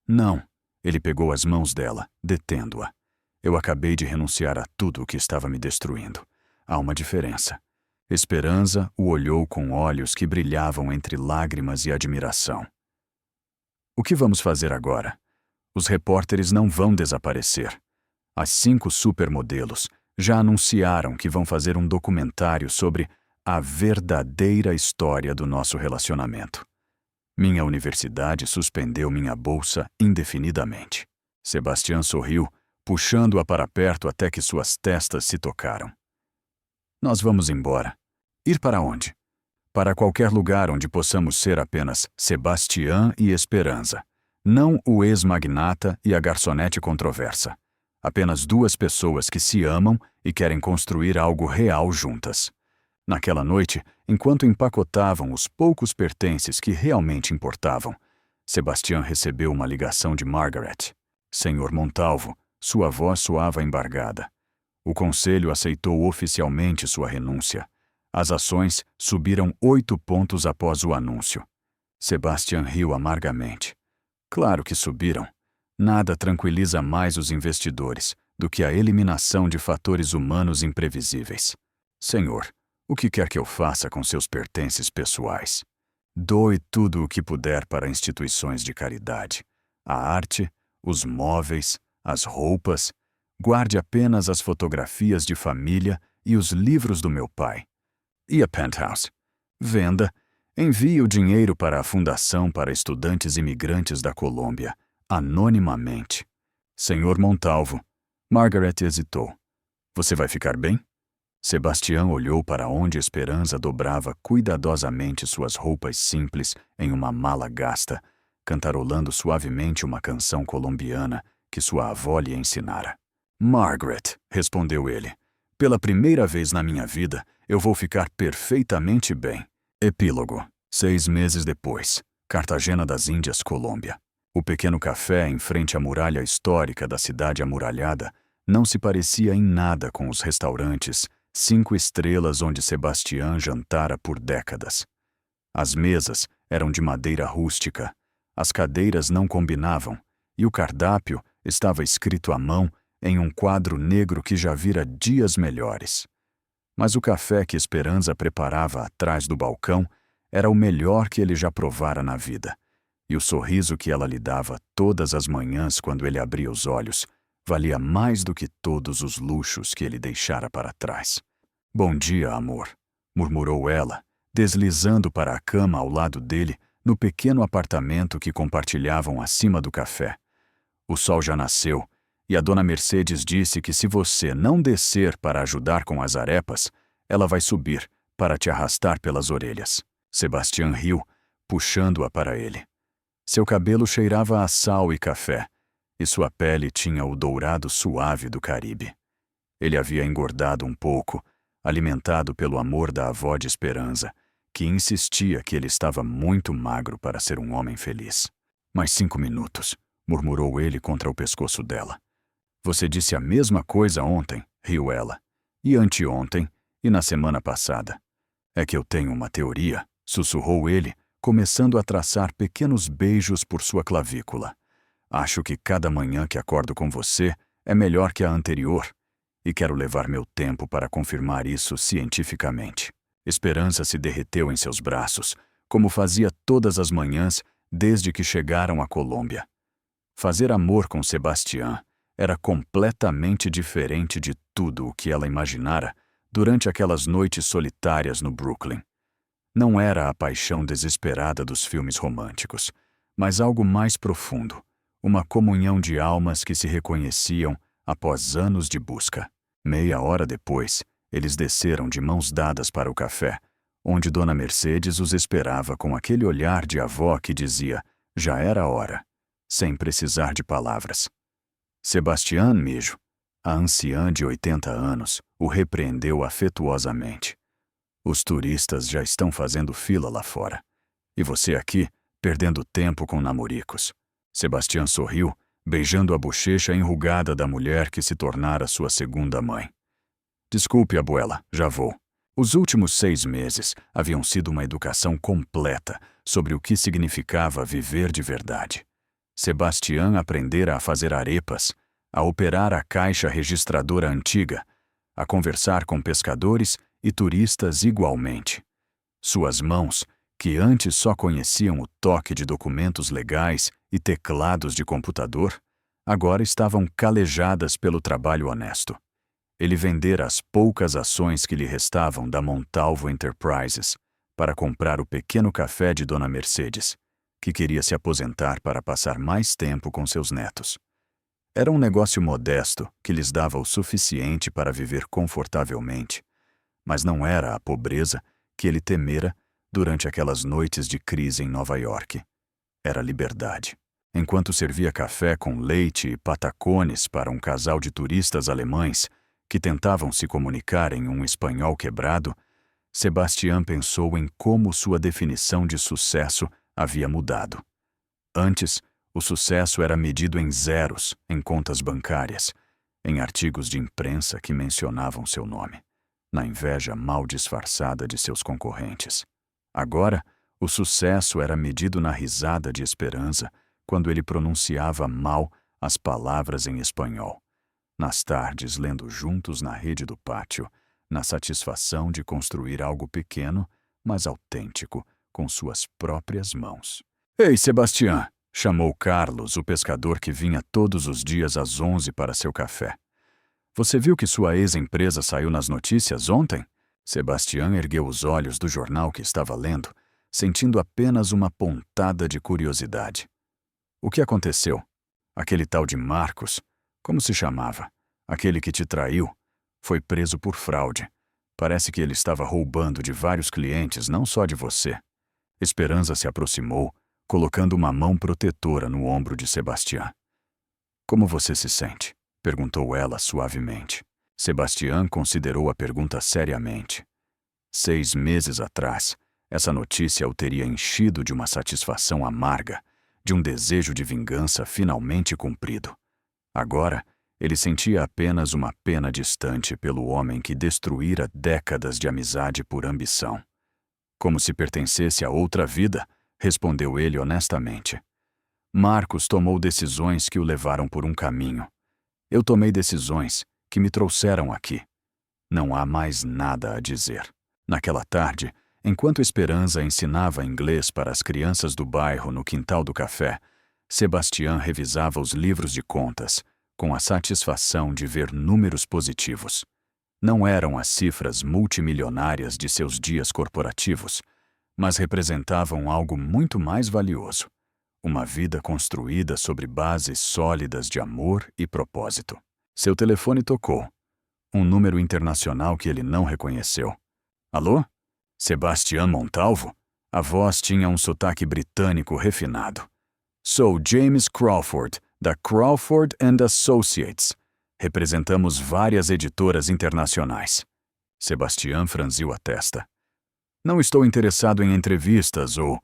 Não. Ele pegou as mãos dela, detendo-a. Eu acabei de renunciar a tudo o que estava me destruindo. Há uma diferença. Esperança o olhou com olhos que brilhavam entre lágrimas e admiração. O que vamos fazer agora? Os repórteres não vão desaparecer. As 5 supermodelos já anunciaram que vão fazer um documentário sobre a verdadeira história do nosso relacionamento. Minha universidade suspendeu minha bolsa indefinidamente. Sebastian sorriu, puxando-a para perto até que suas testas se tocaram. Nós vamos embora. Ir para onde? Para qualquer lugar onde possamos ser apenas Sebastian e Esperança, não o ex-magnata e a garçonete controversa. Apenas 2 pessoas que se amam e querem construir algo real juntas. Naquela noite, enquanto empacotavam os poucos pertences que realmente importavam, Sebastian recebeu uma ligação de Margaret. Senhor Montalvo, sua voz soava embargada. O conselho aceitou oficialmente sua renúncia. As ações subiram 8 pontos após o anúncio. Sebastian riu amargamente. Claro que subiram. Nada tranquiliza mais os investidores do que a eliminação de fatores humanos imprevisíveis. Senhor, o que quer que eu faça com seus pertences pessoais? Doe tudo o que puder para instituições de caridade. A arte, os móveis, as roupas. Guarde apenas as fotografias de família e os livros do meu pai. E a penthouse? Venda. Envie o dinheiro para a Fundação para Estudantes Imigrantes da Colômbia, anonimamente. Senhor Montalvo. Margaret hesitou. Você vai ficar bem? Sebastian olhou para onde Esperança dobrava cuidadosamente suas roupas simples em uma mala gasta, cantarolando suavemente uma canção colombiana que sua avó lhe ensinara. Margaret, respondeu ele, pela primeira vez na minha vida, eu vou ficar perfeitamente bem. Epílogo. 6 meses depois. Cartagena das Índias, Colômbia. O pequeno café em frente à muralha histórica da cidade amuralhada não se parecia em nada com os restaurantes 5 estrelas onde Sebastian jantara por décadas. As mesas eram de madeira rústica, as cadeiras não combinavam e o cardápio estava escrito à mão em um quadro negro que já vira dias melhores. Mas o café que Esperança preparava atrás do balcão era o melhor que ele já provara na vida, e o sorriso que ela lhe dava todas as manhãs quando ele abria os olhos valia mais do que todos os luxos que ele deixara para trás. Bom dia, amor, murmurou ela, deslizando para a cama ao lado dele no pequeno apartamento que compartilhavam acima do café. O sol já nasceu, e a dona Mercedes disse que se você não descer para ajudar com as arepas, ela vai subir para te arrastar pelas orelhas. Sebastian riu, puxando-a para ele. Seu cabelo cheirava a sal e café, e sua pele tinha o dourado suave do Caribe. Ele havia engordado um pouco, alimentado pelo amor da avó de Esperança, que insistia que ele estava muito magro para ser um homem feliz. Mais 5 minutos, murmurou ele contra o pescoço dela. Você disse a mesma coisa ontem, riu ela. E anteontem, e na semana passada. É que eu tenho uma teoria, sussurrou ele, começando a traçar pequenos beijos por sua clavícula. Acho que cada manhã que acordo com você é melhor que a anterior, e quero levar meu tempo para confirmar isso cientificamente. Esperança se derreteu em seus braços, como fazia todas as manhãs desde que chegaram à Colômbia. Fazer amor com Sebastián era completamente diferente de tudo o que ela imaginara durante aquelas noites solitárias no Brooklyn. Não era a paixão desesperada dos filmes românticos, mas algo mais profundo, uma comunhão de almas que se reconheciam após anos de busca. Meia hora depois, eles desceram de mãos dadas para o café, onde Dona Mercedes os esperava com aquele olhar de avó que dizia, já era hora, sem precisar de palavras. Sebastián Mijo, a anciã de 80 anos, o repreendeu afetuosamente. Os turistas já estão fazendo fila lá fora. E você aqui, perdendo tempo com namoricos. Sebastián sorriu, beijando a bochecha enrugada da mulher que se tornara sua segunda mãe. Desculpe, abuela, já vou. Os últimos 6 meses haviam sido uma educação completa sobre o que significava viver de verdade. Sebastián aprendera a fazer arepas, a operar a caixa registradora antiga, a conversar com pescadores e turistas igualmente. Suas mãos, que antes só conheciam o toque de documentos legais e teclados de computador, agora estavam calejadas pelo trabalho honesto. Ele vendera as poucas ações que lhe restavam da Montalvo Enterprises para comprar o pequeno café de Dona Mercedes, que queria se aposentar para passar mais tempo com seus netos. Era um negócio modesto que lhes dava o suficiente para viver confortavelmente, mas não era a pobreza que ele temera durante aquelas noites de crise em Nova York. Era liberdade. Enquanto servia café com leite e patacones para um casal de turistas alemães que tentavam se comunicar em um espanhol quebrado, Sebastián pensou em como sua definição de sucesso havia mudado. Antes, o sucesso era medido em zeros em contas bancárias, em artigos de imprensa que mencionavam seu nome, na inveja mal disfarçada de seus concorrentes. Agora, o sucesso era medido na risada de esperança quando ele pronunciava mal as palavras em espanhol. Nas tardes, lendo juntos na rede do pátio, na satisfação de construir algo pequeno, mas autêntico, com suas próprias mãos. Ei, Sebastián! Chamou Carlos, o pescador que vinha todos os dias às 11 para seu café. Você viu que sua ex-empresa saiu nas notícias ontem? Sebastián ergueu os olhos do jornal que estava lendo, sentindo apenas uma pontada de curiosidade. O que aconteceu? Aquele tal de Marcos, como se chamava? Aquele que te traiu, foi preso por fraude. Parece que ele estava roubando de vários clientes, não só de você. Esperança se aproximou, colocando uma mão protetora no ombro de Sebastián. Como você se sente? Perguntou ela suavemente. Sebastián considerou a pergunta seriamente. 6 meses atrás, essa notícia o teria enchido de uma satisfação amarga, de um desejo de vingança finalmente cumprido. Agora, ele sentia apenas uma pena distante pelo homem que destruíra décadas de amizade por ambição. Como se pertencesse a outra vida, respondeu ele honestamente. Marcos tomou decisões que o levaram por um caminho. Eu tomei decisões que me trouxeram aqui. Não há mais nada a dizer. Naquela tarde, enquanto Esperança ensinava inglês para as crianças do bairro no quintal do café, Sebastián revisava os livros de contas, com a satisfação de ver números positivos. Não eram as cifras multimilionárias de seus dias corporativos, mas representavam algo muito mais valioso. Uma vida construída sobre bases sólidas de amor e propósito. Seu telefone tocou. Um número internacional que ele não reconheceu. Alô? Sebastián Montalvo? A voz tinha um sotaque britânico refinado. Sou James Crawford, da Crawford & Associates. Representamos várias editoras internacionais. Sebastián franziu a testa. Não estou interessado em entrevistas ou...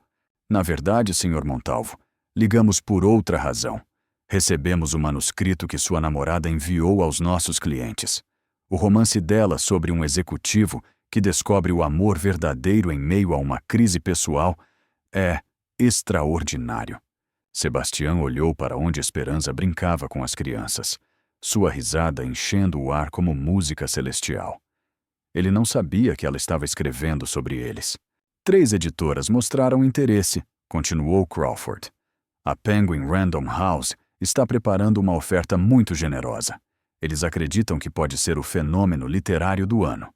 Na verdade, Sr. Montalvo, ligamos por outra razão. Recebemos o manuscrito que sua namorada enviou aos nossos clientes. O romance dela sobre um executivo que descobre o amor verdadeiro em meio a uma crise pessoal é extraordinário. Sebastião olhou para onde Esperança brincava com as crianças, sua risada enchendo o ar como música celestial. Ele não sabia que ela estava escrevendo sobre eles. 3 editoras mostraram interesse, continuou Crawford. A Penguin Random House está preparando uma oferta muito generosa. Eles acreditam que pode ser o fenômeno literário do ano.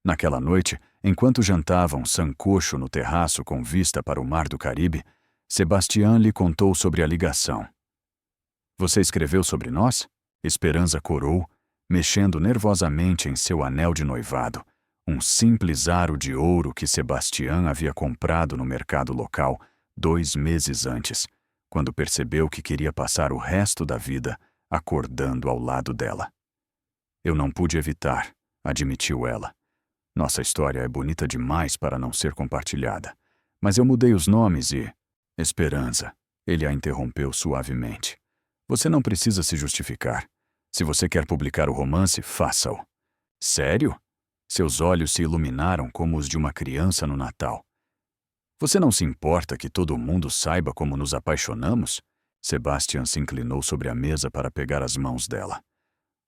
Naquela noite, enquanto jantavam sancocho no terraço com vista para o Mar do Caribe, Sebastião lhe contou sobre a ligação. Você escreveu sobre nós? Esperança corou, mexendo nervosamente em seu anel de noivado, um simples aro de ouro que Sebastião havia comprado no mercado local 2 meses antes, quando percebeu que queria passar o resto da vida acordando ao lado dela. Eu não pude evitar, admitiu ela. Nossa história é bonita demais para não ser compartilhada. Mas eu mudei os nomes e... Esperança, ele a interrompeu suavemente. Você não precisa se justificar. Se você quer publicar o romance, faça-o. Sério? Seus olhos se iluminaram como os de uma criança no Natal. Você não se importa que todo mundo saiba como nos apaixonamos? Sebastian se inclinou sobre a mesa para pegar as mãos dela.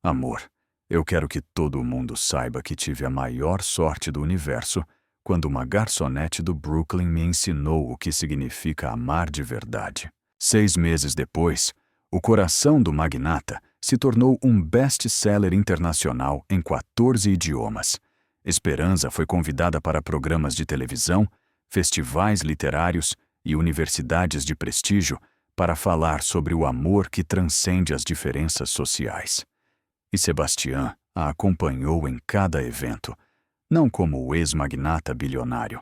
Amor, eu quero que todo mundo saiba que tive a maior sorte do universo quando uma garçonete do Brooklyn me ensinou o que significa amar de verdade. 6 meses depois, O Coração do Magnata se tornou um best-seller internacional em 14 idiomas. Esperança foi convidada para programas de televisão, festivais literários e universidades de prestígio para falar sobre o amor que transcende as diferenças sociais. E Sebastião a acompanhou em cada evento, não como o ex-magnata bilionário,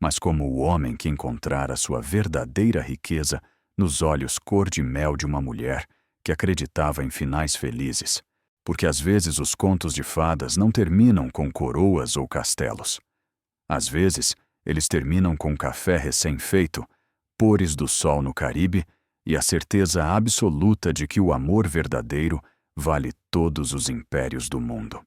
mas como o homem que encontrara sua verdadeira riqueza nos olhos cor-de-mel de uma mulher que acreditava em finais felizes, porque às vezes os contos de fadas não terminam com coroas ou castelos. Às vezes, eles terminam com café recém-feito, pores do sol no Caribe e a certeza absoluta de que o amor verdadeiro vale todos os impérios do mundo.